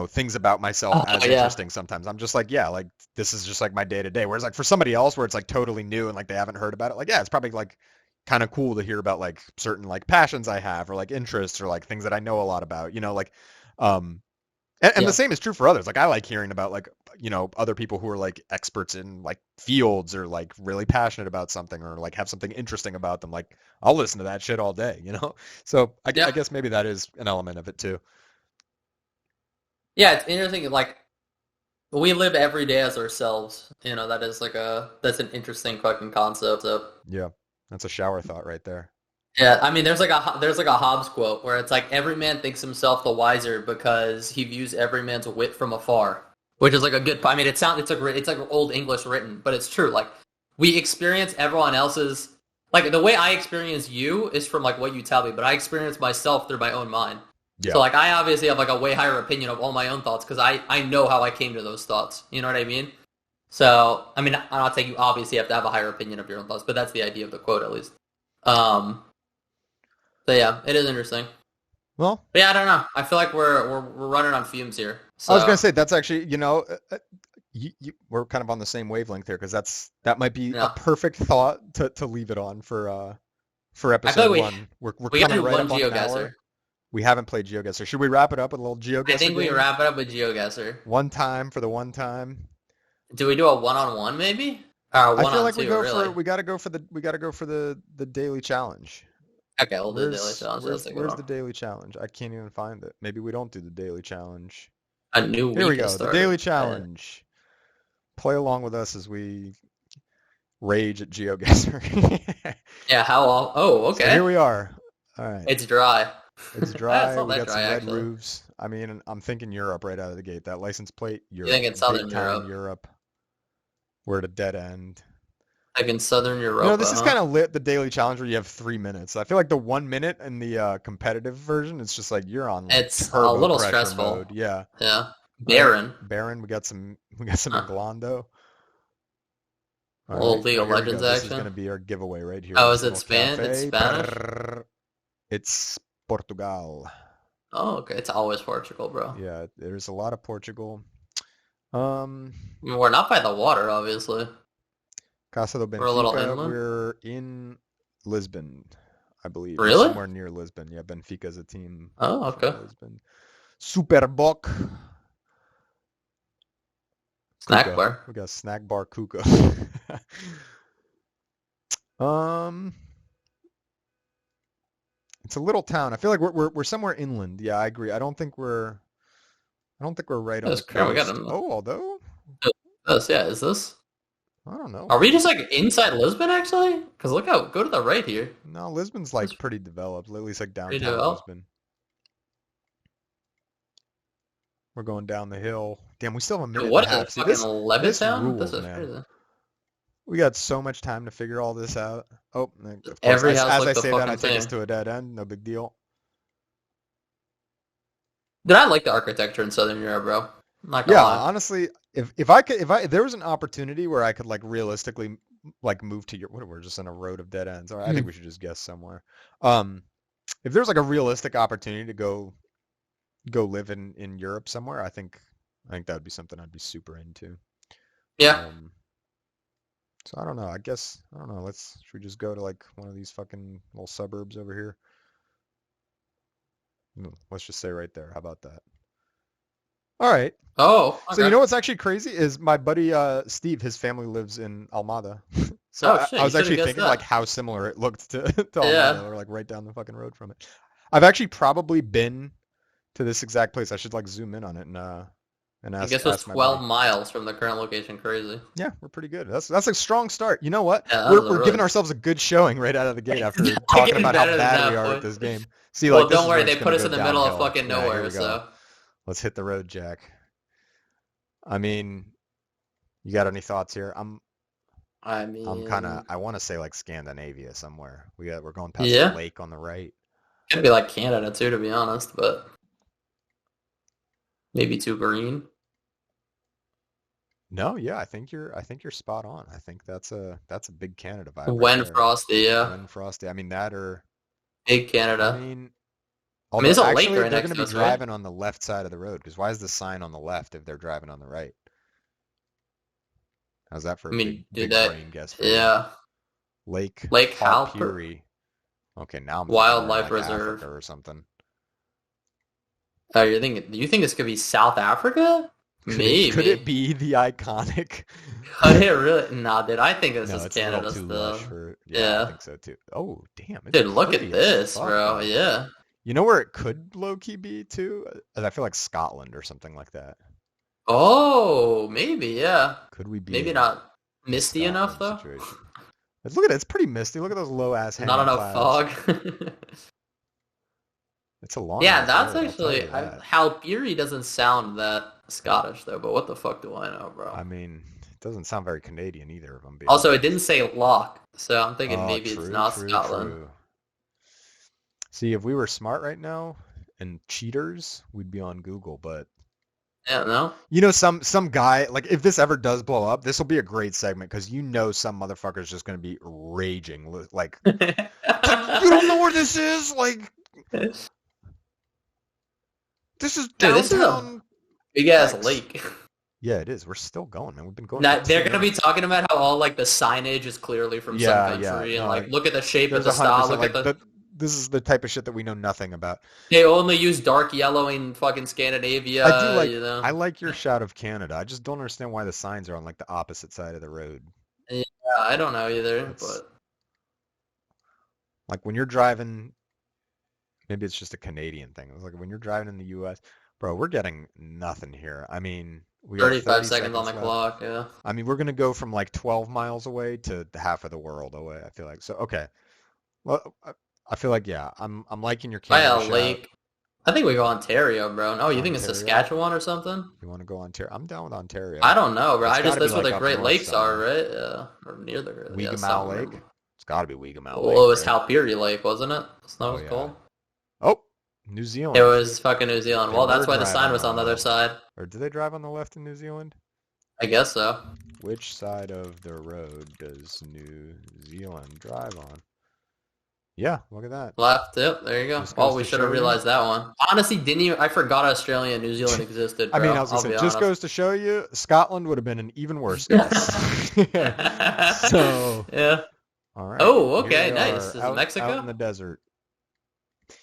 things about myself as interesting sometimes. I'm just like, yeah, like this is just like my day to day. Whereas like for somebody else where it's like totally new and like they haven't heard about it, like, yeah, it's probably like kind of cool to hear about like certain like passions I have or like interests or like things that I know a lot about, like, and the same is true for others. Like I like hearing about like, other people who are like experts in like fields or like really passionate about something or like have something interesting about them. Like I'll listen to that shit all day, So I guess maybe that is an element of it too. Yeah, it's interesting. Like we live every day as ourselves. That is like that's an interesting fucking concept. So Yeah, that's a shower thought right there. yeah, I mean, there's like a Hobbes quote where it's like every man thinks himself the wiser because he views every man's wit from afar, which is like a good. I mean, it's like old English written, but it's true. Like we experience everyone else's, like the way I experience you is from like what you tell me, but I experience myself through my own mind. Yeah. So like I obviously have like a way higher opinion of all my own thoughts because I know how I came to those thoughts. You know what I mean? So I mean, I'm not saying you obviously have to have a higher opinion of your own thoughts, but that's the idea of the quote at least. So yeah, it is interesting. Well, but yeah, I don't know. I feel like we're running on fumes here. So. I was gonna say that's actually, we're kind of on the same wavelength here because that might be a perfect thought to leave it on for episode one. We're coming right up on an hour. We haven't played GeoGuessr. Should we wrap it up with a little GeoGuessr? I think we wrap it up with GeoGuessr. One time for the one time. Do we do a one-on-one maybe? I feel like we gotta go for the daily challenge. Okay, we'll do the daily challenge. Where's the daily challenge? I can't even find it. Maybe we don't do the daily challenge. A new week. Here we go. The daily challenge. Play along with us as we rage at GeoGuessr. Yeah. Oh, okay. So here we are. All right. It's dry. It's dry. It's we got dry, some red actually. roofs. I mean, I'm thinking Europe right out of the gate. That license plate, Europe. You think it's Southern Europe. We're at a dead end. Like in Southern Europe. This is kind of lit, the daily challenge where you have 3 minutes. I feel like the 1 minute in the competitive version, it's just like you're on. Like, it's a little stressful. Mode. Yeah. Yeah. Baron. We got some Inglando. Old League of Legends action. This is going to be our giveaway right here. Oh, is it Spanish? It's Spanish. It's Portugal. Oh, okay. It's always Portugal, bro. Yeah, there's a lot of Portugal. I mean, we're not by the water, obviously. Casa do Benfica. We're a little inland. We're in Lisbon, I believe. Really? Somewhere near Lisbon. Yeah, Benfica is a team. Oh, okay. Lisbon. Superboc. Snack bar. We got snack bar Kuka. It's a little town. I feel like we're somewhere inland. Yeah, I agree. I don't think we're right on the coast. Although. Is this? I don't know. Are we just like inside Lisbon actually? Because go to the right here. No, Lisbon's like pretty developed. At least like downtown Lisbon. We're going down the hill. Damn, we still have a minute and a half. See, this Levittown? This is crazy. We got so much time to figure all this out. Oh, of course, as I say that, I take us to a dead end. No big deal. Did I like the architecture in Southern Europe, bro? Honestly, if there was an opportunity where I could like realistically like move to Europe, we're just in a road of dead ends. All right, I think we should just guess somewhere. If there's like a realistic opportunity to go live in Europe somewhere, I think that would be something I'd be super into. Yeah. So I don't know. I don't know. Should we just go to like one of these fucking little suburbs over here? Let's just say right there. How about that? All right. Oh, So you okay. know what's actually crazy is my buddy Steve. His family lives in Almada. So Oh I shit, you was should have actually guessed thinking like that. how similar it looked to Almada. Yeah. We're like right down the fucking road from it. I've actually probably been to this exact place. I should like zoom in on it and I ask guess it was my buddy. 12 miles from the current location. Crazy. Yeah, we're pretty good. That's a strong start. You know what? Yeah, that We're was a we're giving really. ourselves a good showing right out of the gate after We're talking getting about how better than bad we that are at point. this game. See, like Well, this don't is where worry, it's they gonna put us go in the middle of downhill. fucking Yeah, here nowhere, we go. so. Let's hit the road, Jack. I mean, you got any thoughts here? I I'm kind of mean, I want to say like Scandinavia somewhere. We're going past the yeah. lake on the right. Could be like Canada too, to be honest, but maybe too green. No, yeah, I think you're spot on. I think that's a big Canada vibe right When there. frosty, yeah. When frosty. I mean that or Big I Canada. mean I mean, although there's a lake actually right they're next going to to be us, right? driving on the left side of the road because why is the sign on the left if they're driving on the right? How's that for I a big mean, do big that. brain guess for you? Yeah. Lake Lake Halper Halpuri. Okay, now I'm thinking we're in Wildlife like Reserve. Africa or something. Oh, you're thinking? Do you think this could be South Africa? Could it Maybe. be the iconic? Could it really? Nah, dude. I think this No, is it's a little Canada too lush still. for. Yeah, I Yeah. think so too. Oh, damn, it's Dude, look at pretty as this, fuck bro. though. Yeah. You know where it could low key be too? I feel like Scotland or something like that. Oh, maybe. Yeah. Could we be Maybe in not a misty enough Scotland though. situation? Look at it. It's pretty misty. Look at those low ass Not hanging enough clouds. fog. It's a long Yeah, ass that's road, I'll tell actually you that. Halpiri doesn't sound that Scottish though, but what the fuck do I know, bro? I mean, it doesn't sound very Canadian either, if I'm being Also, it honest. didn't say lock, so I'm thinking Oh, maybe it's true, not true, Scotland. true. See, if we were smart right now and cheaters, we'd be on Google, but Yeah, no. you know, some guy like if this ever does blow up, this will be a great segment because you know some motherfucker's just gonna be raging, like you don't know where this is, like this is Dude, this is a downtown big ass X. lake. Yeah, it is. We're still going, man. We've been going Now, for they're 2 gonna be minutes. talking about how all like the signage is clearly from Yeah, some yeah. country, and No, like look at the shape of there's the 100% style. Look like at the this is the type of shit that we know nothing about. they only use dark yellow in fucking I do Scandinavia. like You know. I like your shot of Canada. I just don't understand why the signs are on like the opposite side of the road. Yeah, I don't know either, It's but like when you're driving, maybe it's just a Canadian thing. It's like when you're driving in the US, bro, we're getting nothing here. I mean, we got 35 30 seconds on the left. clock. Yeah. I mean, we're gonna go from like 12 miles away to half of the world away, I feel like. So, okay. Well, I feel like yeah, I'm liking your By Canada a shot. lake. I think we go Ontario, bro. Oh, you think it's Ontario? Saskatchewan or something? You want to go Ontario? I'm down with Ontario. I don't know, bro. It's I just gotta be that's where like the up Great north Lakes are, somewhere. right? Yeah, or near the Great. Yeah, Weegamow somewhere. Lake? It's got to be Weegamow Well, it Lake, was right? Halpiri Lake, wasn't it? That's not what Oh, it was yeah. called. Oh, New Zealand. It was fucking New Zealand. They Well, that's were why the sign driving was on the other the side. Or do they drive on the left in New Zealand? I guess so. Which side of the road does New Zealand drive on? Yeah, look at that. Left. Yep. There you go. Just Oh, goes we to should have show you. realized that one. Honestly, didn't you? I forgot Australia and New Zealand existed. I Bro. mean, I was gonna I'll say, be just honest. goes to show you, Scotland would have been an even worse guess. So, Yeah. all right. Oh, here okay, we nice. are, This is out Mexico? in the desert.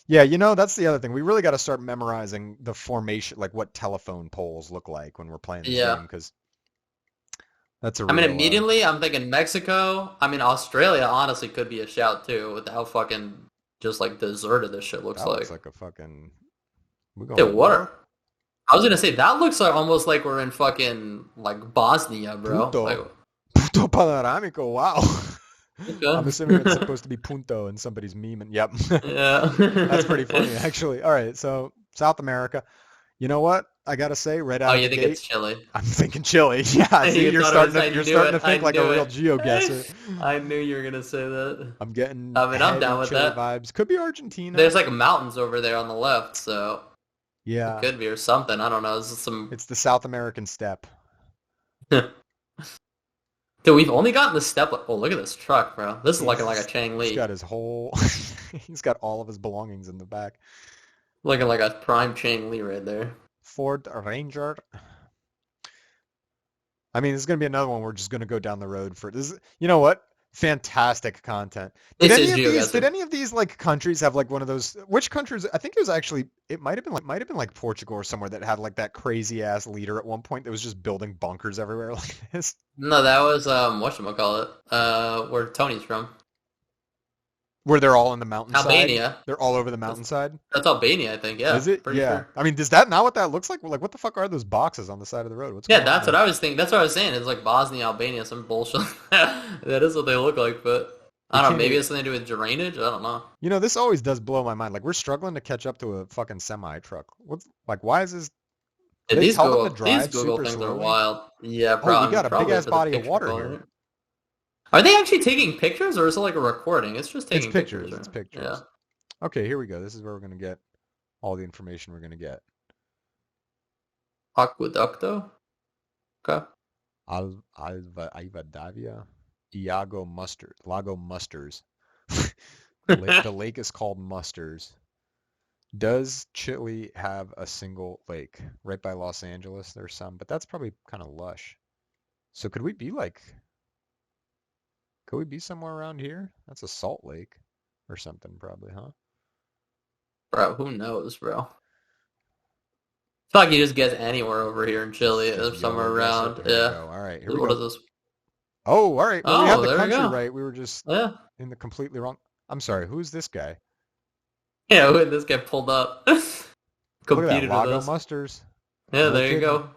Yeah, you know, that's the other thing. We really got to start memorizing the formation, like what telephone poles look like when we're playing this Yeah. game, because that's a I mean, real, immediately I'm thinking Mexico. I mean, Australia honestly could be a shout too, with how fucking just like deserted this shit looks that like. looks like a fucking. We're going Dude, what? north? I was gonna say that looks like almost like we're in fucking like Bosnia, bro. Punto. Like, Punto Panoramico, wow. I'm okay. assuming it's supposed to be punto and somebody's memeing. Yep. Yeah. That's pretty funny, actually. All right, so South America. You know what? I gotta say, right Oh, out of you the think gate, it's Chile? I'm thinking Chile. Yeah, see, You you're thought it starting was- to I you're knew starting it, to think I like a knew real it. GeoGuessr. I knew you were gonna say that. I'm getting I mean, I'm down heavy with Chile that. vibes. Could be Argentina. There's like mountains over there on the left, so yeah, it could be or something. I don't know. This is some. it's the South American steppe. Dude, we've only gotten the step. Oh, look at this truck, bro. This is looking like a Chang He's Li. got his whole. He's got all of his belongings in the back. Looking like a prime Chang Li right there. Ford Ranger. I mean, it's gonna be another one. We're just gonna go down the road for this. You know what? Fantastic content. This Did is any of these? GeoGuessr. Did any of these like countries have like one of those? Which countries? I think it was actually. It might have been like Portugal or somewhere that had like that crazy ass leader at one point that was just building bunkers everywhere like this. No, that was whatchamacallit, where Tony's from. Where they're all in the mountainside. Albania. They're all over the mountainside. That's Albania, I think. Yeah. Is it? Pretty Yeah. sure. I mean, is that not what that looks like? Like, what the fuck are those boxes on the side of the road? What's Yeah, going that's on what I was thinking. That's what I was saying. It's like Bosnia, Albania, some bullshit. That is what they look like, but I don't know. Maybe it's something to do with drainage. I don't know. You know, this always does blow my mind. Like, we're struggling to catch up to a fucking semi truck. What's like? Why is this? Yeah, They these tell them Google, to drive these Google super things are slowly? wild. Yeah, Oh, probably. we got a probably big ass for the body of picture water quality. here. Are they actually taking pictures, or is it like a recording? It's just taking It's pictures. pictures. It's right? pictures. Yeah. Okay, here we go. This is where we're gonna get all the information we're gonna get. Aqueducto. Okay. Alvadavia, Lago Musters. The lake is called Musters. Does Chile have a single lake? Right by Los Angeles, there's some, but that's probably kind of lush. So could we be somewhere around here? That's a salt lake or something probably, huh? Bro, who knows, bro? It's not like you just guess anywhere over here in Chile Let's or just somewhere YOLO guess it. around. Here we Yeah. go. All right, here we What go. is this? Oh, all right. Well, we Oh, had the there we country go. right. We were just Yeah. in the completely wrong. I'm sorry. Who's this guy? Yeah, when this guy pulled up. Look at that, Competed with Lago us. Musters. Yeah, No there you go.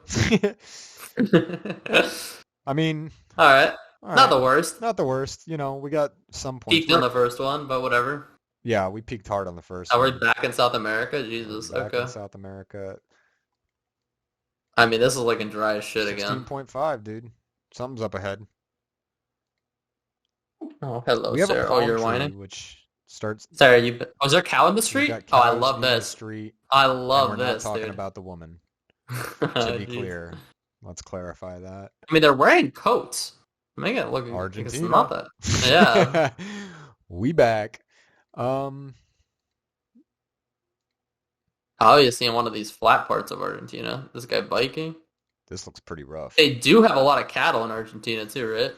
I mean, All right. all Not right. the worst. Not the worst. You know, we got some points. Peaked on the first one, but whatever. Yeah, we peaked hard on the first Oh, one. we're back in South America? Jesus, Back okay. in South America. I mean, this is looking dry as shit again. 16.5, dude. Something's up ahead. Oh, hello, We have a Sarah. Oh, palm you're tree, whining? which starts. Sarah, was there a cow in the We've street? got Oh, I cows love in the this. street, I and love we're not this, talking dude. about the woman. Oh, To be jeez. clear, let's clarify that. I mean, they're wearing coats. Make it look like it's Argentina. not that. Yeah. We back. Oh, you're seeing one of these flat parts of Argentina. This guy biking. This looks pretty rough. They do have a lot of cattle in Argentina too, right?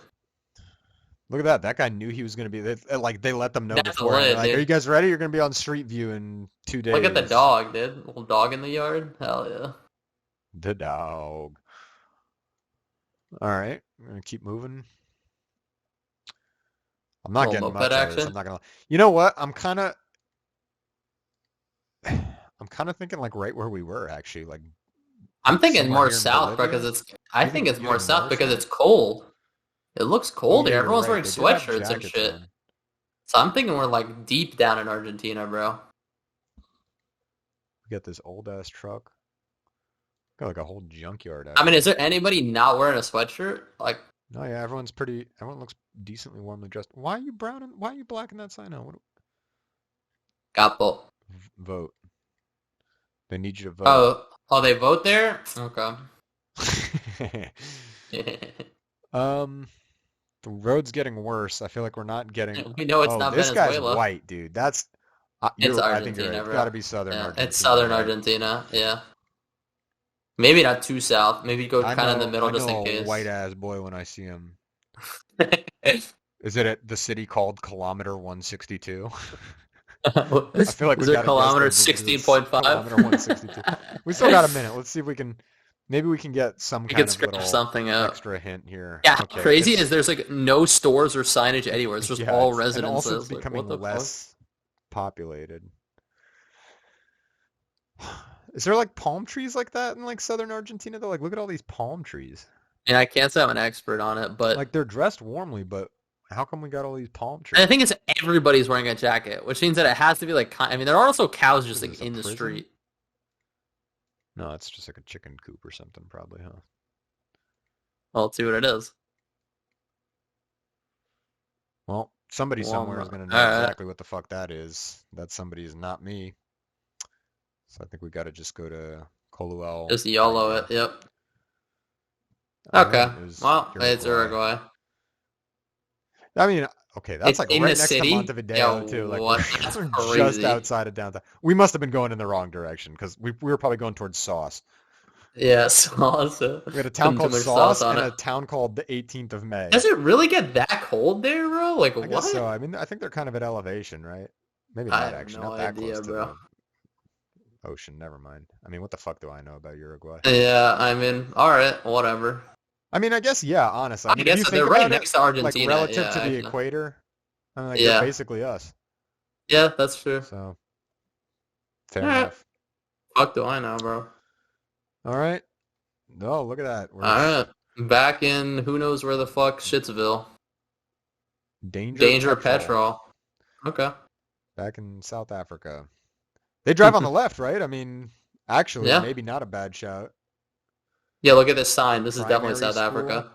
Look at that. That guy knew he was going to be. They let them know That's before. lit, Like, dude. are you guys ready? You're going to be on Street View in 2 days. Look at the dog, dude. Little dog in the yard. Hell yeah. The dog. All right. I'm going to keep moving. I'm not Little getting moped much out of this. action. I'm not going to. You know what? I'm kind of thinking like right where we were actually. Like I'm thinking somewhere more here in south Bolivia? because it's. I You think think- it's you more think south more because south? it's cold. It looks cold yeah, here. you're Everyone's right. wearing They did have sweatshirts and jackets shit. on. So I'm thinking we're like deep down in Argentina, bro. We got this old ass truck. Got like a whole junkyard out I mean, here. is there anybody not wearing a sweatshirt? Like, No, yeah, everyone looks decently warmly dressed. Why are you blacking that sign out? Capo. Vote. They need you to vote. Oh, they vote there? Okay. The road's getting worse. I feel like we're not getting. We know it's Oh, not this Venezuela. guy's white, dude. That's. It's I think you're Argentina, right. It's bro. got to be southern Yeah, Argentina. it's southern right? Argentina. Yeah. Maybe not too south. Maybe go kind of in the middle just in I know case. a white ass boy when I see him. Is it at the city called Kilometer 162? I feel like Is we it gotta kilometer guess this. 16.5? Kilometer 162. We still got a minute. Let's see if we can. Maybe we can get some We kind could of scratch little something out. extra hint here. Yeah, Okay, crazy it's- is there's like no stores or signage anywhere. It's just yeah, all and residences. also it's Like, becoming what the fuck? less populated. Is there like palm trees like that in like southern Argentina though? Like look at all these palm trees. And I can't say I'm an expert on it, but Like they're dressed warmly, but how come we got all these palm trees? and I think it's everybody's wearing a jacket, which means that it has to be like. I mean, there are also cows just Is like this a in the prison? street. No, it's just like a chicken coop or something probably, huh? Well, let's see what it is. Well, somebody Well, somewhere is going to know alright. exactly what the fuck that is. That somebody is not me. So I think we got to just go to Coluel. Just YOLO it. Yep. Alright, Okay. it was Well, it's Uruguay. I mean, okay, that's It's like in right the next city? to Montevideo Yeah, too. Like what? we're, That's we're just crazy. outside of downtown. We must have been going in the wrong direction because we were probably going towards Sauce. Yeah, sauce. We had a town Putting called too much Sauce on and it. a town called the 18th of May. Does it really get that cold there, bro? Like, I what? guess so. I mean, I think they're kind of at elevation, right? Maybe I not have actually. no Not that close idea, to bro. the ocean. Never mind. I mean, what the fuck do I know about Uruguay? Yeah, I mean, all right, whatever. I mean, I guess, yeah, honestly. I I mean, if you guess think they're right about it, next to like Argentina. relative Yeah, to the actually. equator, I mean, like they're Yeah, basically us. yeah, that's true. So, fair All right. enough. Fuck do I know, bro? All right. No, look at that. We're All right, back in who knows where the fuck Shitsville. Danger Petrol. Okay. back in South Africa. They drive on the left, right? I mean, actually, Yeah. maybe not a bad shout. Yeah, look at this sign. This is definitely Primary South school. Africa.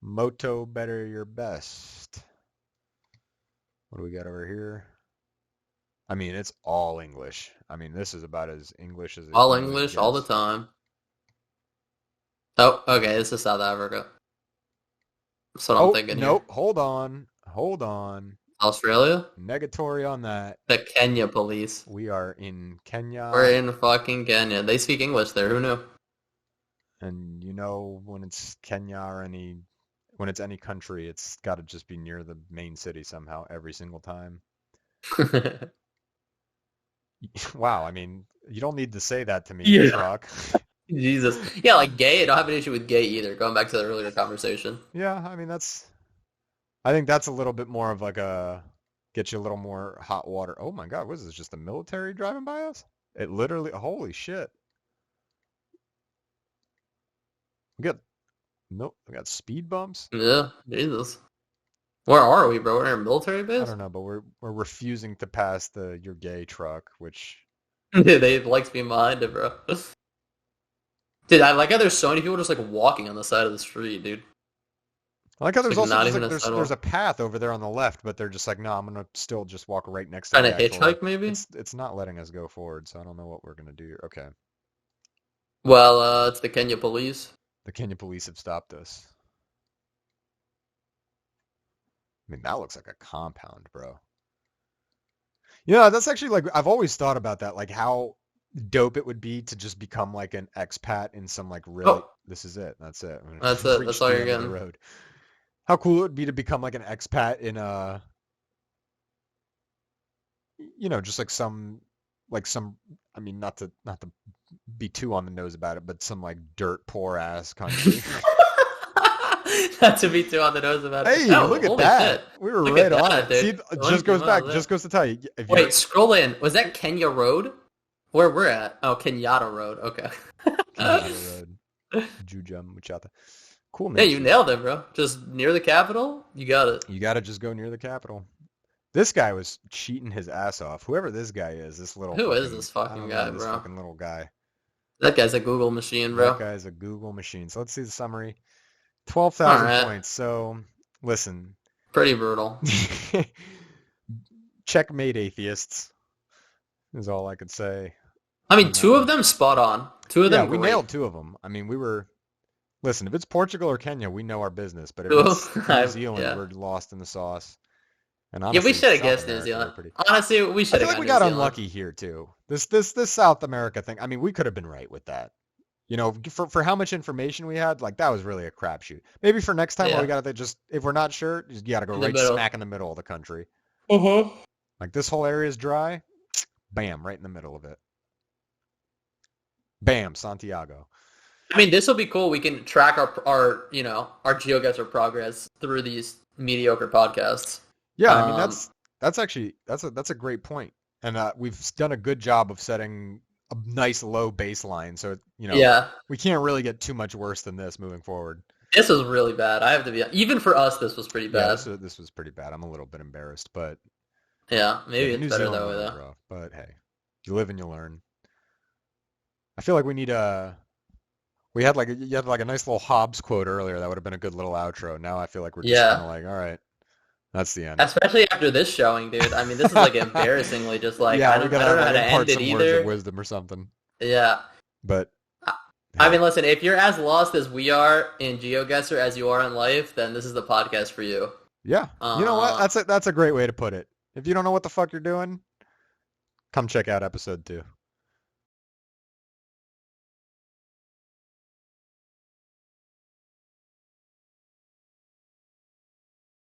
Moto better your best. What do we got over here? I mean, it's all English. I mean, this is about as English as it All really English, all the gets. time. Oh, okay, this is South Africa. That's what I'm thinking nope. here. Hold on. Australia? Negatory on that. The Kenya police. We are in Kenya. We're in fucking Kenya. They speak English there. Who knew? And you know, when it's Kenya or when it's any country, it's got to just be near the main city somehow every single time. Wow, I mean, you don't need to say that to me, Yeah. Truck. Jesus. Yeah, like gay. I don't have an issue with gay either. Going back to the earlier conversation. Yeah, I mean, I think that's a little bit more of like get you a little more hot water. Oh my God, what is this? Just the military driving by us? It literally, holy shit. We got speed bumps. Yeah, Jesus. Where are we, bro? We're in a military I base? don't know, but we're refusing to pass the "you're gay" truck, which They like to be minded, bro. Dude, I like how there's so many people just like walking on the side of the street, dude. I like how there's like also not just even like a there's a sidewalk. path over there on the left, but they're just like, no, I'm gonna still just walk right next to Trying the to actual. hitchhike, maybe? It's not letting us go forward, so I don't know what we're gonna do here. Okay, Well, it's the Kenya police. the Kenya police have stopped us. I mean, that looks like a compound, bro. Yeah, that's actually like I've always thought about that, like how dope it would be to just become like an expat in some like really. Oh. This is it. That's it. I'm gonna That's it. reach That's all the you're end of the getting. road. How cool it would be to become like an expat in just like some, I mean, not to be too on the nose about it, but some like dirt poor ass country. Not to be too on the nose about it. Hey, Oh, look at holy that. shit. We were Look right at on that, it. See, dude. it just goes 20 back, miles just goes to tell you. If you Wait, scroll in. Was that Kenya Road? Where we're at? Oh, Kenyatta Road. Okay. Kenyatta Road, Juja Muchata. Cool name. Yeah, you nailed it, bro. Just near the capital? You got it. You got to just go near the capital. This guy was cheating his ass off. Whoever this guy is, this little. Who is fucking- this I fucking don't guy, know, this bro? fucking little guy. That guy's a Google machine, bro. That guy's a Google machine. So let's see the summary. 12,000 Alright. points. So listen. Pretty brutal. Checkmate atheists is all I could say. I mean, two of them spot on. Two of them we great. nailed two of them. I mean, listen, if it's Portugal or Kenya, we know our business. But if Cool. it's New Zealand, Yeah. we're lost in the sauce. And Yeah, honestly, we should have South guessed New America, Zealand. we're pretty- Honestly, we I should feel have like we New got Zealand. unlucky here too. This South America thing. I mean, we could have been right with that. You know, for how much information we had, like that was really a crapshoot. Maybe for next time, Yeah. we got to just if we're not sure, you got to go In the right middle. smack in the middle of the country. Uh-huh. Like this whole area is dry. Bam, right in the middle of it. Bam, Santiago. I mean, this will be cool. We can track our GeoGuessr progress through these mediocre podcasts. Yeah, I mean Um, that's actually that's a great point, and we've done a good job of setting a nice low baseline. So Yeah, we can't really get too much worse than this moving forward. this was really bad. I have to be even for us. This was pretty Yeah, bad. this was pretty bad. I'm a little bit embarrassed, but Yeah, maybe yeah, it's New better Zealand that way one though. was rough, but hey, you live and you learn. I feel like we need you had like a nice little Hobbes quote earlier. That would have been a good little outro. Now I feel like we're just Yeah. kind of like, all right, that's the end. Especially after this showing, dude. I mean, this is like embarrassingly just like yeah, I we don't gotta know have how like, to impart end it some words of either. wisdom or something. Yeah. But I mean, listen, if you're as lost as we are in GeoGuessr as you are in life, then this is the podcast for you. yeah, you know what? That's a great way to put it. If you don't know what the fuck you're doing, come check out episode 2.